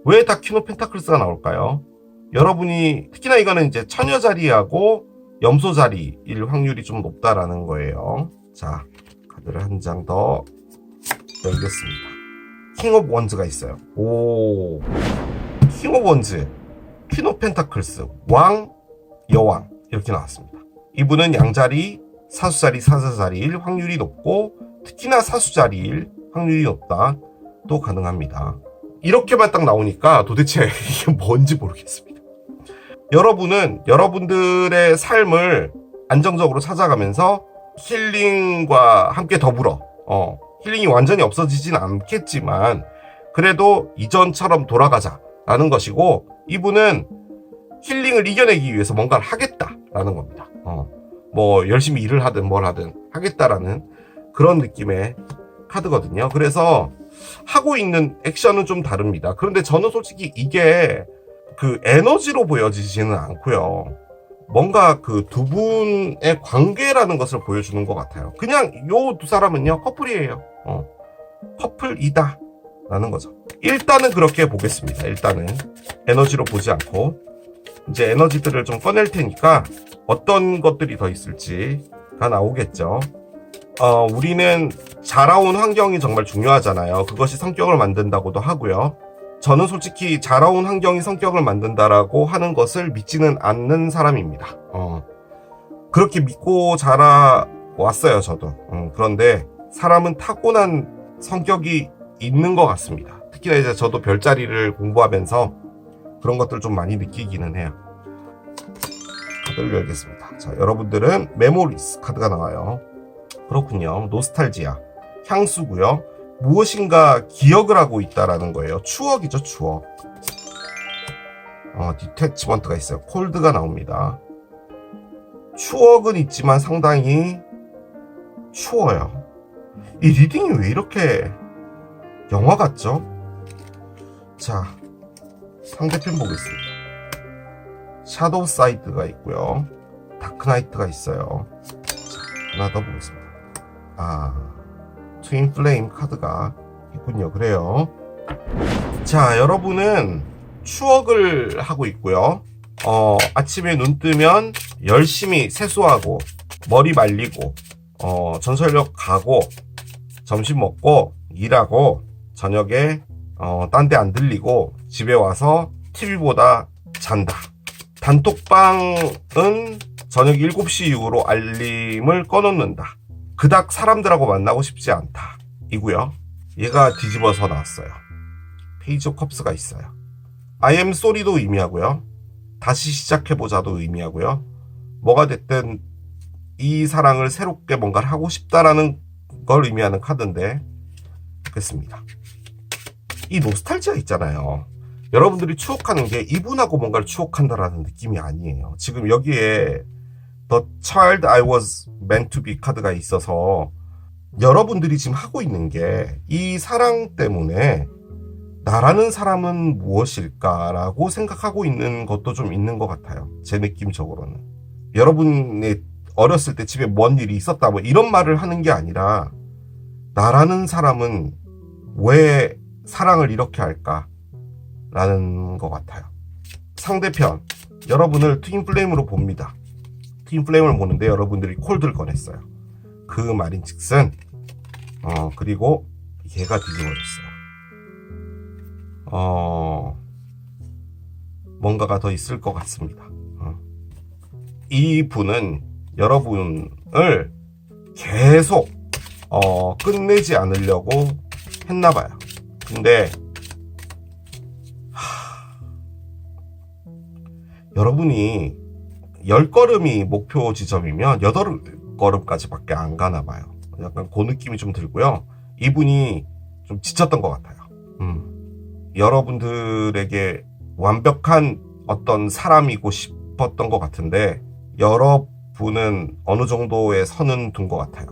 왜 다 퀸 오브 펜타클스가 나올까요? 여러분이 특히나 이거는 이제 처녀 자리하고 염소 자리일 확률이 좀 높다라는 거예요. 자, 카드를 한 장 더 열겠습니다. 킹 오브 원즈가 있어요. 오, 킹 오브 원즈, 퀸 오브 펜타클스, 왕, 여왕 이렇게 나왔습니다. 이분은 양자리, 사수자리, 사사자리일 확률이 높고 특히나 사수자리일 확률이 높다 또 가능합니다. 이렇게만 딱 나오니까 도대체 이게 뭔지 모르겠습니다. 여러분은 여러분들의 삶을 안정적으로 찾아가면서 힐링과 함께 더불어 힐링이 완전히 없어지진 않겠지만 그래도 이전처럼 돌아가자 라는 것이고, 이분은 힐링을 이겨내기 위해서 뭔가를 하겠다라는 겁니다. 뭐 열심히 일을 하든 뭘 하든 하겠다라는 그런 느낌의 카드거든요. 그래서 하고 있는 액션은 좀 다릅니다. 그런데 저는 솔직히 이게 그 에너지로 보여지지는 않고요. 뭔가 그 두 분의 관계라는 것을 보여주는 것 같아요. 그냥 요 두 사람은요, 커플이에요. 커플이다 라는 거죠. 일단은 그렇게 보겠습니다. 일단은 에너지로 보지 않고 이제 에너지들을 좀 꺼낼 테니까 어떤 것들이 더 있을지가 나오겠죠. 우리는 자라온 환경이 정말 중요하잖아요. 그것이 성격을 만든다고도 하고요. 저는 솔직히 자라온 환경이 성격을 만든다라고 하는 것을 믿지는 않는 사람입니다. 그렇게 믿고 자라왔어요, 저도. 그런데 사람은 타고난 성격이 있는 것 같습니다. 특히나 이제 저도 별자리를 공부하면서 그런 것들 좀 많이 느끼기는 해요. 카드를 열겠습니다. 자, 여러분들은 메모리스 카드가 나와요. 그렇군요. 노스탈지아, 향수고요. 무엇인가 기억을 하고 있다라는 거예요. 추억이죠, 추억. 디태치먼트가 있어요. 콜드가 나옵니다. 추억은 있지만 상당히 추워요. 이 리딩이 왜 이렇게 영화 같죠? 자, 상대편 보겠습니다. 샤도우 사이드가 있고요. 다크나이트가 있어요. 자, 하나 더 보겠습니다. 트윈 플레임 카드가 있군요. 그래요. 자, 여러분은 추억을 하고 있고요. 아침에 눈 뜨면 열심히 세수하고 머리 말리고 전설력 가고 점심 먹고 일하고 저녁에 딴 데 안 들리고 집에 와서 TV보다 잔다. 단톡방은 저녁 7시 이후로 알림을 꺼놓는다. 그닥 사람들하고 만나고 싶지 않다. 이고요. 얘가 뒤집어서 나왔어요. 페이지 오브 컵스가 있어요. I am sorry도 의미하고요. 다시 시작해보자도 의미하고요. 뭐가 됐든 이 사랑을 새롭게 뭔가를 하고 싶다라는 걸 의미하는 카드인데, 그렇습니다. 이 노스탈지아 있잖아요. 여러분들이 추억하는 게 이분하고 뭔가를 추억한다라는 느낌이 아니에요. 지금 여기에 The Child I Was Meant to Be 카드가 있어서 여러분들이 지금 하고 있는 게 이 사랑 때문에 나라는 사람은 무엇일까라고 생각하고 있는 것도 좀 있는 것 같아요. 제 느낌적으로는. 여러분이 어렸을 때 집에 뭔 일이 있었다 뭐 이런 말을 하는 게 아니라 나라는 사람은 왜 사랑을 이렇게 할까? 라는 것 같아요. 상대편, 여러분을 트윈플레임으로 봅니다. 트윈플레임을 보는데 여러분들이 콜드를 꺼냈어요. 그 말인 즉슨 그리고 얘가 뒤집어졌어요. 뭔가가 더 있을 것 같습니다. 이 분은 여러분을 계속 끝내지 않으려고 했나봐요. 근데 여러분이 10걸음이 목표 지점이면 8걸음까지밖에 안 가나봐요. 약간 그 느낌이 좀 들고요. 이분이 좀 지쳤던 것 같아요. 여러분들에게 완벽한 어떤 사람이고 싶었던 것 같은데 여러분은 어느 정도의 선은 둔 것 같아요.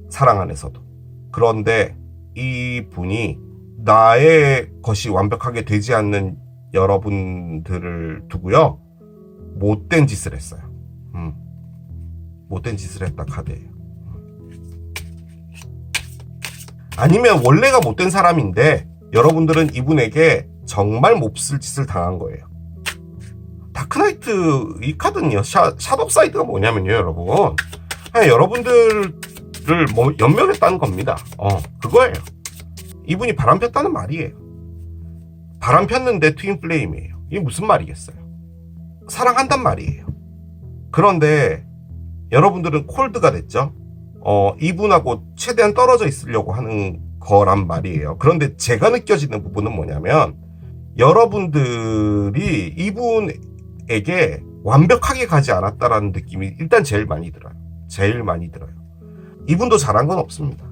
사랑 안에서도. 그런데 이 분이 나의 것이 완벽하게 되지 않는 여러분들을 두고요. 못된 짓을 했어요. 못된 짓을 했다 카드예요. 아니면 원래가 못된 사람인데 여러분들은 이분에게 정말 몹쓸 짓을 당한 거예요. 다크나이트 이 카드는요. 샷업 사이드가 뭐냐면요, 여러분. 여러분들을 연명했다는 겁니다. 그거예요. 이분이 바람 폈다는 말이에요. 바람 폈는데 트윈 플레임이에요. 이게 무슨 말이겠어요? 사랑한단 말이에요. 그런데 여러분들은 콜드가 됐죠. 이분하고 최대한 떨어져 있으려고 하는 거란 말이에요. 그런데 제가 느껴지는 부분은 뭐냐면 여러분들이 이분에게 완벽하게 가지 않았다라는 느낌이 일단 제일 많이 들어요. 제일 많이 들어요. 이분도 잘한 건 없습니다.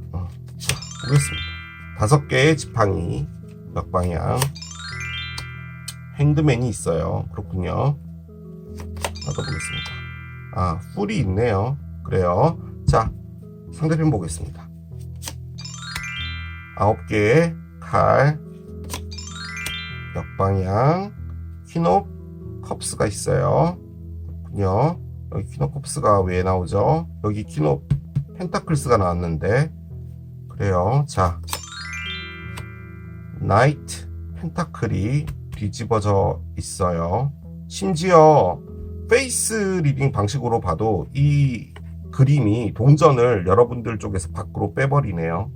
자, 보겠습니다. 5개의 지팡이 몇 방향. 행드맨이 있어요. 그렇군요. 받아보겠습니다. 아, 풀이 있네요. 그래요. 자, 상대편 보겠습니다. 9개의 칼, 역방향, 퀸옵 컵스가 있어요. 그렇군요. 여기 퀸옵 컵스가 왜 나오죠? 여기 퀸옵 펜타클스가 나왔는데, 그래요. 자, 나이트 펜타클이 뒤집어져 있어요. 심지어 페이스 리딩 방식으로 봐도 이 그림이 동전을 여러분들 쪽에서 밖으로 빼버리네요.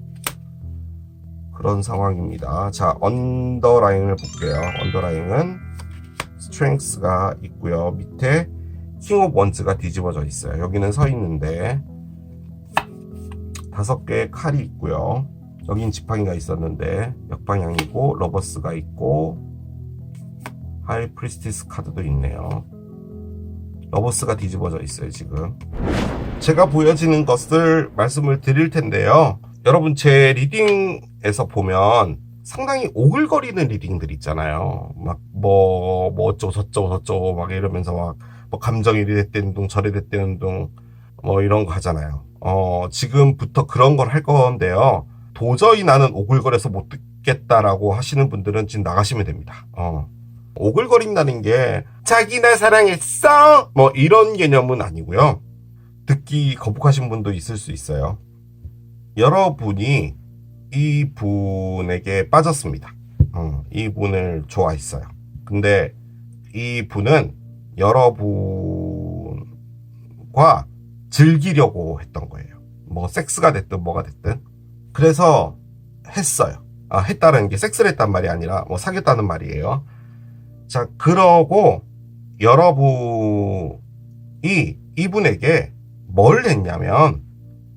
그런 상황입니다. 자, 언더라인을 볼게요. 언더라인은 스트렝스가 있고요. 밑에 킹 오브 원즈가 뒤집어져 있어요. 여기는 서 있는데 5개의 칼이 있고요. 여긴 지팡이가 있었는데 역방향이고, 러버스가 있고, 하이 프리스티스 카드도 있네요. 러버스가 뒤집어져 있어요. 지금 제가 보여지는 것을 말씀을 드릴 텐데요. 여러분, 제 리딩에서 보면 상당히 오글거리는 리딩들 있잖아요. 막 뭐 어쩌고 저쩌고 막 이러면서 막 뭐 감정이 이래 됐다는 둥 저래 됐다는 둥 뭐 이런 거 하잖아요. 지금부터 그런 걸 할 건데요. 도저히 나는 오글거려서 못 듣겠다라고 하시는 분들은 지금 나가시면 됩니다. 오글거린다는 게 자기 나 사랑했어 뭐 이런 개념은 아니고요. 듣기 거북하신 분도 있을 수 있어요. 여러분이 이 분에게 빠졌습니다. 이 분을 좋아했어요. 근데 이 분은 여러분과 즐기려고 했던 거예요. 뭐 섹스가 됐든 뭐가 됐든. 그래서 했어요. 했다는 게 섹스를 했단 말이 아니라 뭐 사귀었다는 말이에요. 자, 그러고 여러분이 이분에게 뭘 했냐면,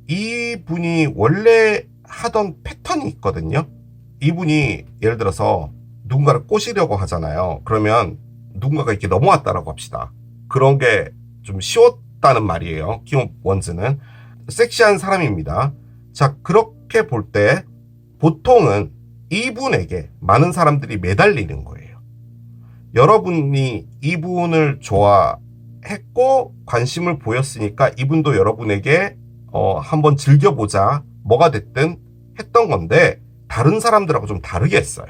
이분이 원래 하던 패턴이 있거든요. 이분이 예를 들어서 누군가를 꼬시려고 하잖아요. 그러면 누군가가 이렇게 넘어왔다라고 합시다. 그런 게 좀 쉬웠다는 말이에요. 킹 오브 원즈는 섹시한 사람입니다. 자, 그렇게 볼 때 보통은 이분에게 많은 사람들이 매달리는 거예요. 여러분이 이분을 좋아했고 관심을 보였으니까 이분도 여러분에게 한번 즐겨보자, 뭐가 됐든 했던 건데, 다른 사람들하고 좀 다르게 했어요.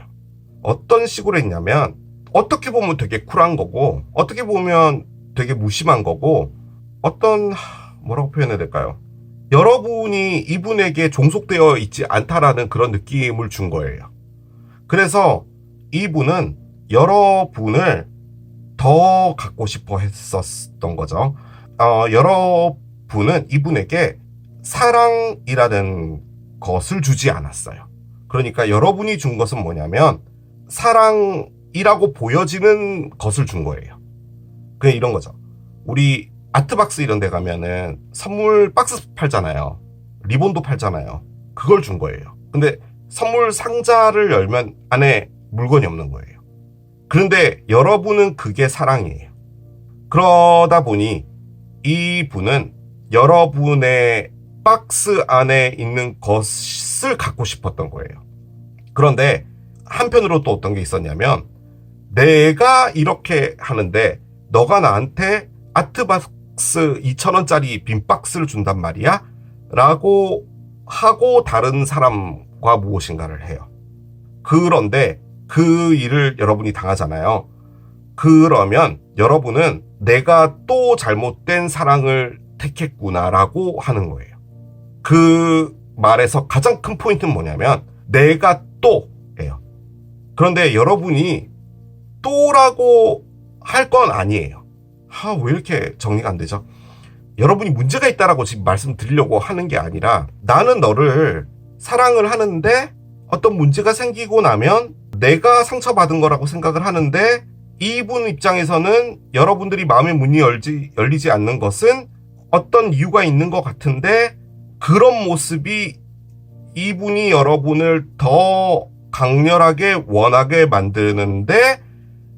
어떤 식으로 했냐면, 어떻게 보면 되게 쿨한 거고, 어떻게 보면 되게 무심한 거고, 뭐라고 표현해야 될까요? 여러분이 이분에게 종속되어 있지 않다라는 그런 느낌을 준 거예요. 그래서 이분은 여러분을 더 갖고 싶어 했었던 거죠. 여러분은 이분에게 사랑이라는 것을 주지 않았어요. 그러니까 여러분이 준 것은 뭐냐면 사랑이라고 보여지는 것을 준 거예요. 그냥 이런 거죠. 우리 아트박스 이런 데 가면은 선물 박스 팔잖아요. 리본도 팔잖아요. 그걸 준 거예요. 근데 선물 상자를 열면 안에 물건이 없는 거예요. 그런데 여러분은 그게 사랑이에요. 그러다 보니 이분은 여러분의 박스 안에 있는 것을 갖고 싶었던 거예요. 그런데 한편으로 또 어떤 게 있었냐면, 내가 이렇게 하는데 너가 나한테 아트박스 2,000원짜리 빈 박스를 준단 말이야? 라고 하고 다른 사람과 무엇인가를 해요. 그런데 그 일을 여러분이 당하잖아요. 그러면 여러분은 내가 또 잘못된 사랑을 택했구나라고 하는 거예요. 그 말에서 가장 큰 포인트는 뭐냐면, 내가 또예요. 그런데 여러분이 또라고 할 건 아니에요. 왜 이렇게 정리가 안 되죠? 여러분이 문제가 있다라고 지금 말씀드리려고 하는 게 아니라, 나는 너를 사랑을 하는데 어떤 문제가 생기고 나면 내가 상처받은 거라고 생각을 하는데, 이분 입장에서는 여러분들이 마음의 문이 열리지 않는 것은 어떤 이유가 있는 것 같은데, 그런 모습이 이분이 여러분을 더 강렬하게 원하게 만드는데,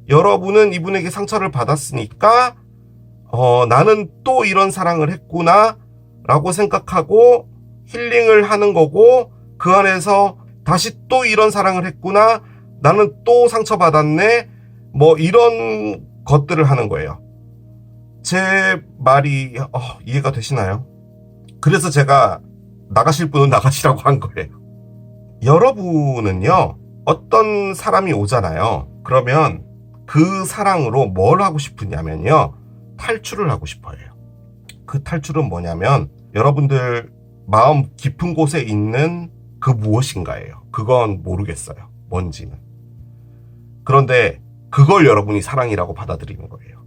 여러분은 이분에게 상처를 받았으니까 나는 또 이런 사랑을 했구나 라고 생각하고 힐링을 하는 거고, 그 안에서 다시 또 이런 사랑을 했구나, 나는 또 상처받았네 뭐 이런 것들을 하는 거예요. 제 말이 이해가 되시나요? 그래서 제가 나가실 분은 나가시라고 한 거예요. 여러분은요, 어떤 사람이 오잖아요. 그러면 그 사랑으로 뭘 하고 싶으냐면요, 탈출을 하고 싶어요. 그 탈출은 뭐냐면 여러분들 마음 깊은 곳에 있는 그 무엇인가예요. 그건 모르겠어요. 뭔지는. 그런데 그걸 여러분이 사랑이라고 받아들이는 거예요.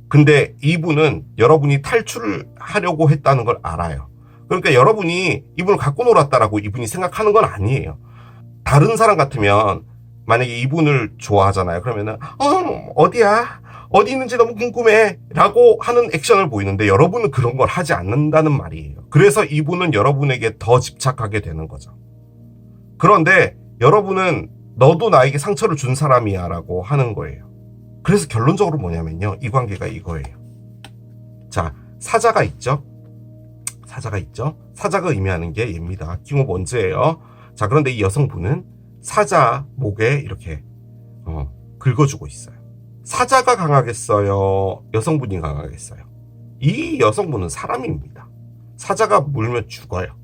근데 이분은 여러분이 탈출을 하려고 했다는 걸 알아요. 그러니까 여러분이 이분을 갖고 놀았다라고 이분이 생각하는 건 아니에요. 다른 사람 같으면 만약에 이분을 좋아하잖아요. 그러면은 어디야? 어디 있는지 너무 궁금해 라고 하는 액션을 보이는데 여러분은 그런 걸 하지 않는다는 말이에요. 그래서 이분은 여러분에게 더 집착하게 되는 거죠. 그런데 여러분은 너도 나에게 상처를 준 사람이야 라고 하는 거예요. 그래서 결론적으로 뭐냐면요, 이 관계가 이거예요. 자, 사자가 있죠. 사자가 의미하는 게 얘입니다. 킹오 먼즈예요. 자, 그런데 이 여성분은 사자 목에 이렇게 긁어주고 있어요. 사자가 강하겠어요? 여성분이 강하겠어요? 이 여성분은 사람입니다. 사자가 물면 죽어요.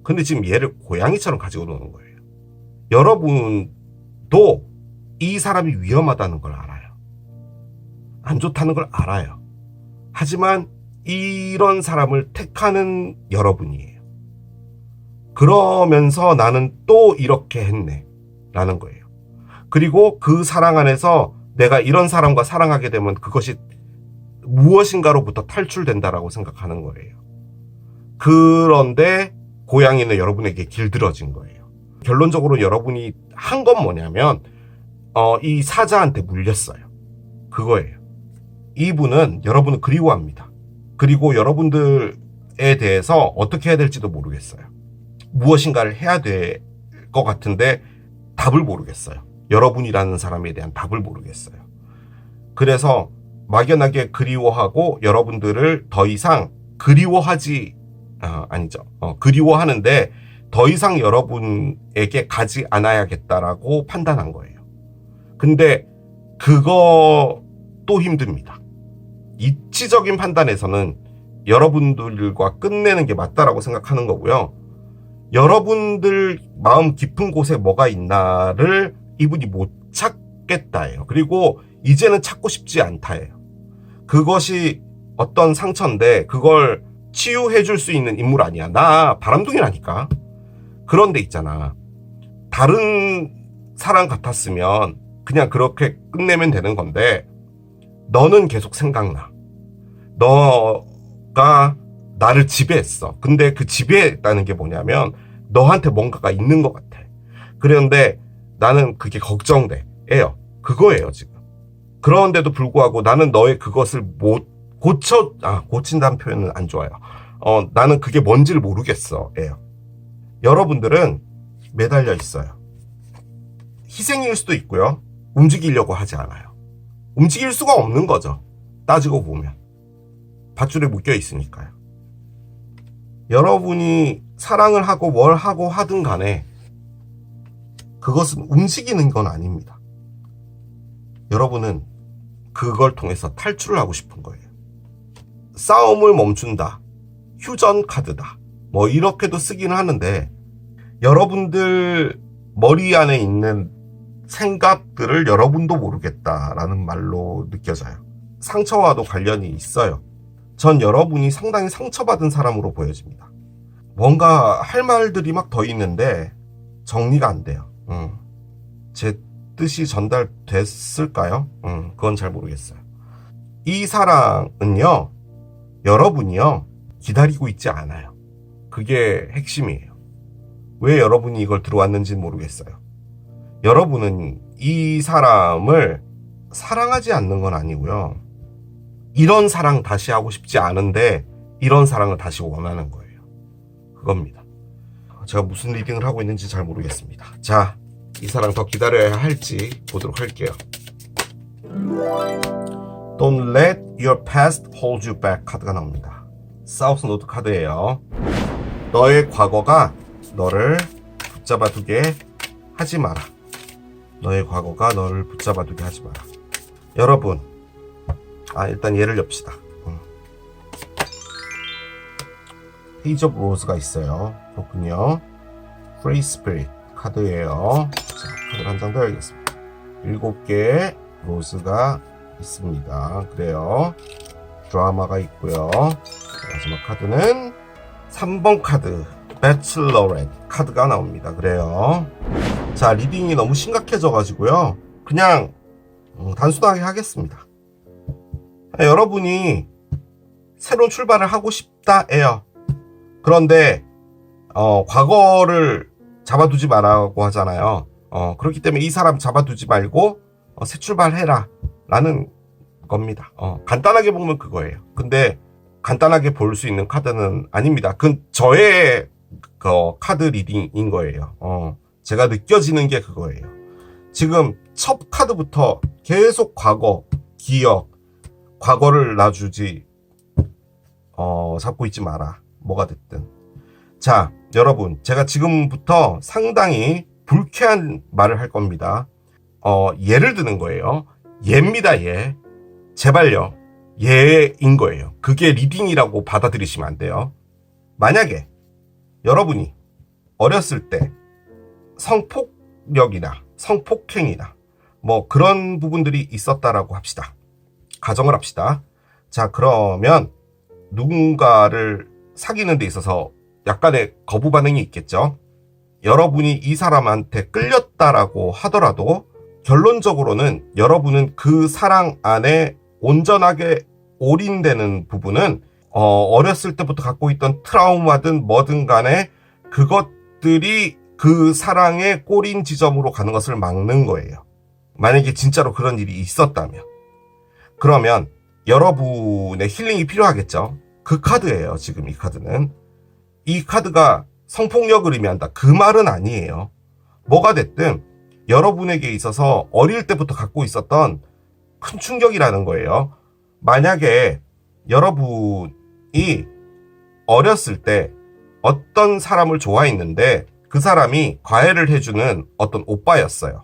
근데 지금 얘를 고양이처럼 가지고 노는 거예요. 여러분도 이 사람이 위험하다는 걸 알아요. 안 좋다는 걸 알아요. 하지만 이런 사람을 택하는 여러분이에요. 그러면서 나는 또 이렇게 했네 라는 거예요. 그리고 그 사랑 안에서 내가 이런 사람과 사랑하게 되면 그것이 무엇인가로부터 탈출된다라고 생각하는 거예요. 그런데 고양이는 여러분에게 길들어진 거예요. 결론적으로 여러분이 한 건 뭐냐면 이 사자한테 물렸어요. 그거예요. 이분은 여러분을 그리워합니다. 그리고 여러분들에 대해서 어떻게 해야 될지도 모르겠어요. 무엇인가를 해야 될 것 같은데 답을 모르겠어요. 여러분이라는 사람에 대한 답을 모르겠어요. 그래서 막연하게 그리워하고 여러분들을 더 이상 그리워하는데 더 이상 여러분에게 가지 않아야겠다라고 판단한 거예요. 근데 그것도 힘듭니다. 이치적인 판단에서는 여러분들과 끝내는 게 맞다라고 생각하는 거고요. 여러분들 마음 깊은 곳에 뭐가 있나를 이분이 못 찾겠다예요. 그리고 이제는 찾고 싶지 않다예요. 그것이 어떤 상처인데 그걸 치유해 줄 수 있는 인물 아니야. 나 바람둥이라니까. 그런데 있잖아. 다른 사람 같았으면 그냥 그렇게 끝내면 되는 건데 너는 계속 생각나. 너가 나를 지배했어. 근데 그 지배했다는 게 뭐냐면 너한테 뭔가가 있는 것 같아. 그런데 나는 그게 걱정돼요. 그거예요 지금. 그런데도 불구하고 나는 너의 그것을 못 고친다는 표현은 안 좋아요. 나는 그게 뭔지를 모르겠어. 예요. 여러분들은 매달려 있어요. 희생일 수도 있고요. 움직이려고 하지 않아요. 움직일 수가 없는 거죠. 따지고 보면. 밧줄에 묶여 있으니까요. 여러분이 사랑을 하고 뭘 하고 하든 간에 그것은 움직이는 건 아닙니다. 여러분은 그걸 통해서 탈출을 하고 싶은 거예요. 싸움을 멈춘다. 휴전 카드다. 뭐 이렇게도 쓰기는 하는데 여러분들 머리 안에 있는 생각들을 여러분도 모르겠다라는 말로 느껴져요. 상처와도 관련이 있어요. 전 여러분이 상당히 상처받은 사람으로 보여집니다. 뭔가 할 말들이 막 더 있는데 정리가 안 돼요. 제 뜻이 전달됐을까요? 그건 잘 모르겠어요. 이 사랑은요, 여러분이요, 기다리고 있지 않아요. 그게 핵심이에요. 왜 여러분이 이걸 들어왔는지는 모르겠어요. 여러분은 이 사람을 사랑하지 않는 건 아니고요. 이런 사랑 다시 하고 싶지 않은데 이런 사랑을 다시 원하는 거예요. 그겁니다. 제가 무슨 리딩을 하고 있는지 잘 모르겠습니다. 자, 이 사랑 더 기다려야 할지 보도록 할게요. Don't let your past hold you back 카드가 나옵니다. 사우스 노트 카드예요. 너의 과거가 너를 붙잡아 두게 하지 마라. 너의 과거가 너를 붙잡아두게 하지 마라. 여러분, 일단 얘를 엽시다. 페이지 오브 로즈가 있어요. 그렇군요. 프리 스피릿 카드예요. 자, 카드를 한 장 더 열겠습니다. 7개의 로즈가 있습니다. 그래요. 드라마가 있고요. 마지막 카드는 3번 카드 배틀러렛 카드가 나옵니다. 그래요. 자, 리딩이 너무 심각해져 가지고요, 그냥 단순하게 하겠습니다. 여러분이 새로운 출발을 하고 싶다예요. 그런데 과거를 잡아두지 말라고 하잖아요. 그렇기 때문에 이 사람 잡아두지 말고 새 출발해라 라는 겁니다. 간단하게 보면 그거예요. 근데 간단하게 볼 수 있는 카드는 아닙니다. 그건 저의 카드 리딩인 거예요. 제가 느껴지는 게 그거예요. 지금 첫 카드부터 계속 과거, 기억, 과거를 놔주지 잡고 있지 마라. 뭐가 됐든. 자, 여러분, 제가 지금부터 상당히 불쾌한 말을 할 겁니다. 예를 드는 거예요. 예입니다, 예. 제발요. 예인 거예요. 그게 리딩이라고 받아들이시면 안 돼요. 만약에 여러분이 어렸을 때 성폭력이나 성폭행이나 뭐 그런 부분들이 있었다라고 합시다. 가정을 합시다. 자, 그러면 누군가를 사귀는 데 있어서 약간의 거부 반응이 있겠죠. 여러분이 이 사람한테 끌렸다라고 하더라도 결론적으로는 여러분은 그 사랑 안에 온전하게 올인되는 부분은 어렸을 때부터 갖고 있던 트라우마든 뭐든 간에 그것들이 그 사랑의 꼬린 지점으로 가는 것을 막는 거예요. 만약에 진짜로 그런 일이 있었다면. 그러면 여러분의 힐링이 필요하겠죠. 그 카드예요. 지금 이 카드는. 이 카드가 성폭력을 의미한다, 그 말은 아니에요. 뭐가 됐든 여러분에게 있어서 어릴 때부터 갖고 있었던 큰 충격이라는 거예요. 만약에 여러분이 어렸을 때 어떤 사람을 좋아했는데 그 사람이 과외를 해주는 어떤 오빠였어요.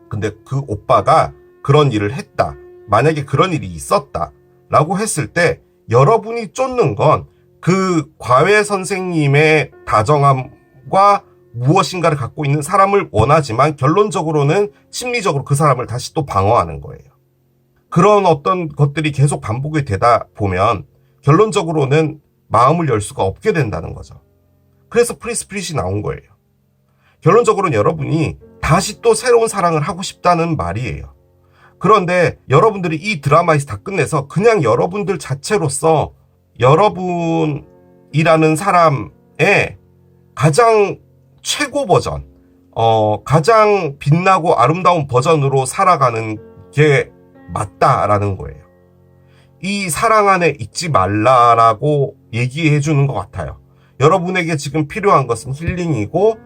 근데 그 오빠가 그런 일을 했다, 만약에 그런 일이 있었다 라고 했을 때 여러분이 쫓는 건 그 과외 선생님의 다정함과 무엇인가를 갖고 있는 사람을 원하지만 결론적으로는 심리적으로 그 사람을 다시 또 방어하는 거예요. 그런 어떤 것들이 계속 반복이 되다 보면 결론적으로는 마음을 열 수가 없게 된다는 거죠. 그래서 프리스피릿이 나온 거예요. 결론적으로는 여러분이 다시 또 새로운 사랑을 하고 싶다는 말이에요. 그런데 여러분들이 이 드라마에서 다 끝내서 그냥 여러분들 자체로서 여러분이라는 사람의 가장 최고 버전, 가장 빛나고 아름다운 버전으로 살아가는 게 맞다라는 거예요. 이 사랑 안에 잊지 말라라고 얘기해 주는 것 같아요. 여러분에게 지금 필요한 것은 힐링이고,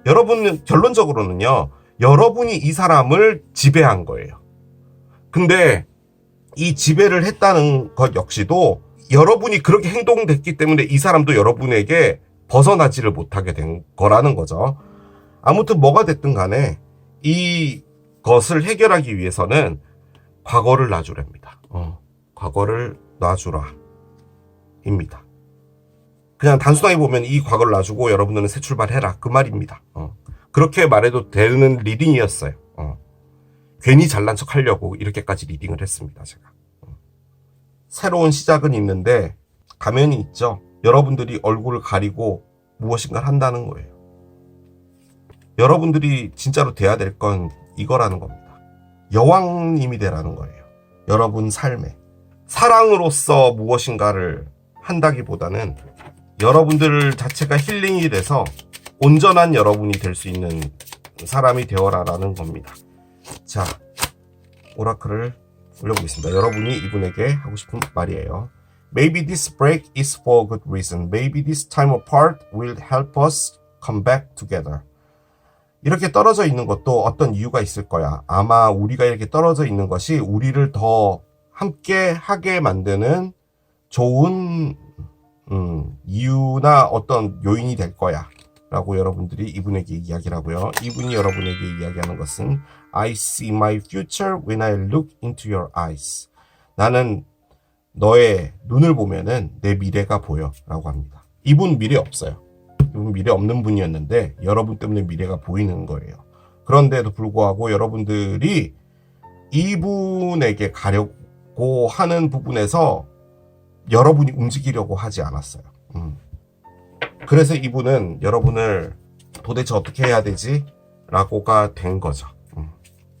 여러분은 결론적으로는요, 여러분이 이 사람을 지배한 거예요. 근데 이 지배를 했다는 것 역시도 여러분이 그렇게 행동됐기 때문에 이 사람도 여러분에게 벗어나지를 못하게 된 거라는 거죠. 아무튼 뭐가 됐든 간에 이것을 해결하기 위해서는 과거를 놔주랍니다. 과거를 놔주라 입니다. 그냥 단순하게 보면 이 과거를 놔주고 여러분들은 새 출발해라, 그 말입니다. 그렇게 말해도 되는 리딩이었어요. 괜히 잘난 척 하려고 이렇게까지 리딩을 했습니다, 제가. 새로운 시작은 있는데 가면이 있죠. 여러분들이 얼굴을 가리고 무엇인가를 한다는 거예요. 여러분들이 진짜로 돼야 될 건 이거라는 겁니다. 여왕님이 되라는 거예요. 여러분 삶에 사랑으로서 무엇인가를 한다기보다는 여러분들 자체가 힐링이 돼서 온전한 여러분이 될 수 있는 사람이 되어라라는 겁니다. 자, 오라클을 올려보겠습니다. 여러분이 이분에게 하고 싶은 말이에요. Maybe this break is for good reason. Maybe this time apart will help us come back together. 이렇게 떨어져 있는 것도 어떤 이유가 있을 거야. 아마 우리가 이렇게 떨어져 있는 것이 우리를 더 함께 하게 만드는 좋은 이유나 어떤 요인이 될 거야. 라고 여러분들이 이분에게 이야기를 하고요. 이분이 여러분에게 이야기하는 것은 I see my future when I look into your eyes. 나는 너의 눈을 보면은 내 미래가 보여 라고 합니다. 이분 미래 없어요. 이분 미래 없는 분이었는데 여러분 때문에 미래가 보이는 거예요. 그런데도 불구하고 여러분들이 이분에게 가려고 하는 부분에서 여러분이 움직이려고 하지 않았어요. 그래서 이분은 여러분을 도대체 어떻게 해야 되지? 라고가 된 거죠.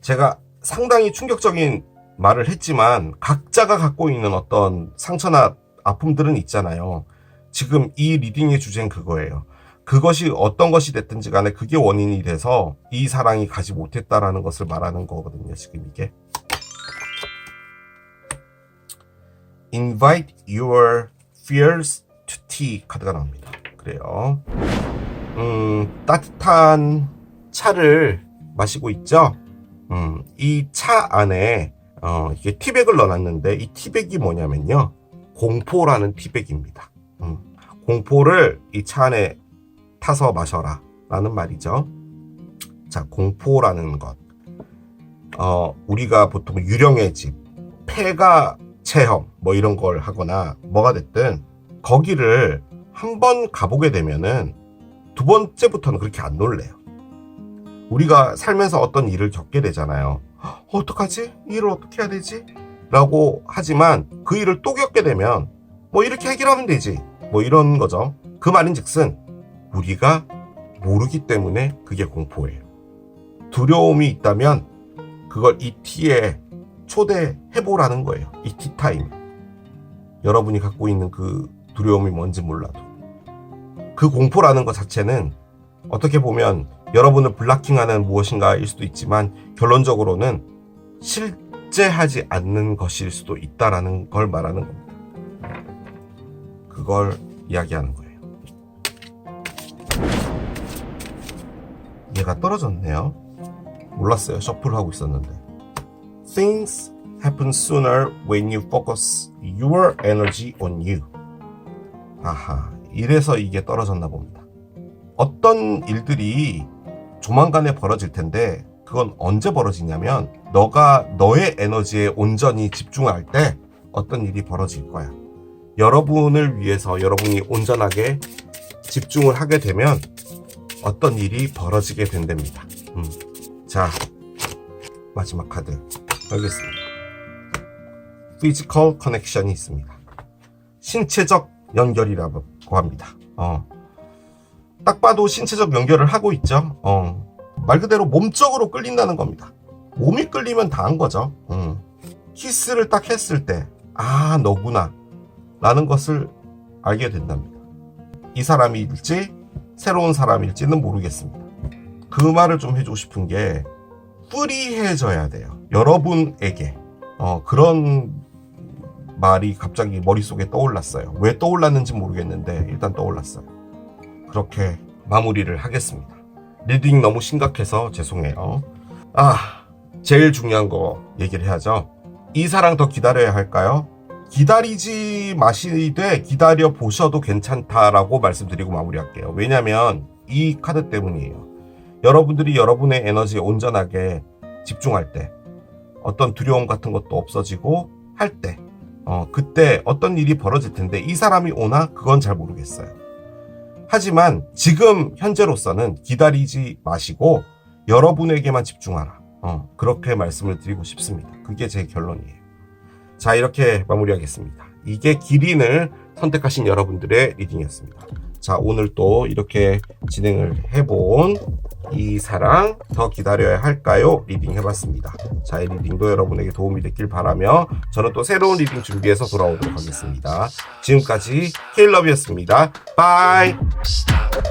제가 상당히 충격적인 말을 했지만 각자가 갖고 있는 어떤 상처나 아픔들은 있잖아요. 지금 이 리딩의 주제는 그거예요. 그것이 어떤 것이 됐든지 간에 그게 원인이 돼서 이 사랑이 가지 못했다라는 것을 말하는 거거든요. 지금 이게 Invite your fears to tea 카드가 나옵니다. 그래요. 따뜻한 차를 마시고 있죠. 이 차 안에 이게 티백을 넣어놨는데 이 티백이 뭐냐면요, 공포라는 티백입니다. 공포를 이 차 안에 타서 마셔라 라는 말이죠. 자, 공포라는 것, 우리가 보통 유령의 집, 폐가 체험 뭐 이런 걸 하거나 뭐가 됐든 거기를 한번 가보게 되면은 두 번째부터는 그렇게 안 놀래요. 우리가 살면서 어떤 일을 겪게 되잖아요. 어떡하지? 이 일을 어떻게 해야 되지? 라고 하지만 그 일을 또 겪게 되면 뭐 이렇게 해결하면 되지, 뭐 이런 거죠. 그 말인즉슨 우리가 모르기 때문에 그게 공포예요. 두려움이 있다면 그걸 이 티에 초대해보라는 거예요. 이 티타임. 여러분이 갖고 있는 그 두려움이 뭔지 몰라도 그 공포라는 것 자체는 어떻게 보면 여러분을 블락킹하는 무엇인가일 수도 있지만 결론적으로는 실제하지 않는 것일 수도 있다라는 걸 말하는 겁니다. 그걸 이야기하는 거예요. 얘가 떨어졌네요. 몰랐어요. 셔플을 하고 있었는데. Things happen sooner when you focus your energy on you. 아하, 이래서 이게 떨어졌나 봅니다. 어떤 일들이 조만간에 벌어질 텐데 그건 언제 벌어지냐면 너가 너의 에너지에 온전히 집중할 때 어떤 일이 벌어질 거야. 여러분을 위해서 여러분이 온전하게 집중을 하게 되면 어떤 일이 벌어지게 된답니다. 자, 마지막 카드 알겠습니다. 피지컬 커넥션이 있습니다. 신체적 연결이라고 합니다. 딱 봐도 신체적 연결을 하고 있죠. 말 그대로 몸적으로 끌린다는 겁니다. 몸이 끌리면 다 한 거죠. 키스를 딱 했을 때, 아, 너구나 라는 것을 알게 된답니다. 이 사람일지 새로운 사람일지는 모르겠습니다. 그 말을 좀 해주고 싶은 게 프리해져야 돼요. 여러분에게. 그런 말이 갑자기 머릿속에 떠올랐어요. 왜 떠올랐는지 모르겠는데 일단 떠올랐어요. 그렇게 마무리를 하겠습니다. 리딩 너무 심각해서 죄송해요. 제일 중요한 거 얘기를 해야죠. 이 사랑 더 기다려야 할까요? 기다리지 마시되 기다려 보셔도 괜찮다라고 말씀드리고 마무리할게요. 왜냐면 이 카드 때문이에요. 여러분들이 여러분의 에너지에 온전하게 집중할 때, 어떤 두려움 같은 것도 없어지고 할 때, 그때 어떤 일이 벌어질 텐데 이 사람이 오나 그건 잘 모르겠어요. 하지만 지금 현재로서는 기다리지 마시고 여러분에게만 집중하라. 그렇게 말씀을 드리고 싶습니다. 그게 제 결론이에요. 자, 이렇게 마무리하겠습니다. 이게 기린을 선택하신 여러분들의 리딩이었습니다. 자, 오늘 또 이렇게 진행을 해본 이 사랑 더 기다려야 할까요? 리딩 해봤습니다. 자, 이 리딩도 여러분에게 도움이 됐길 바라며 저는 또 새로운 리딩 준비해서 돌아오도록 하겠습니다. 지금까지 K러브였습니다. 바이. Stop.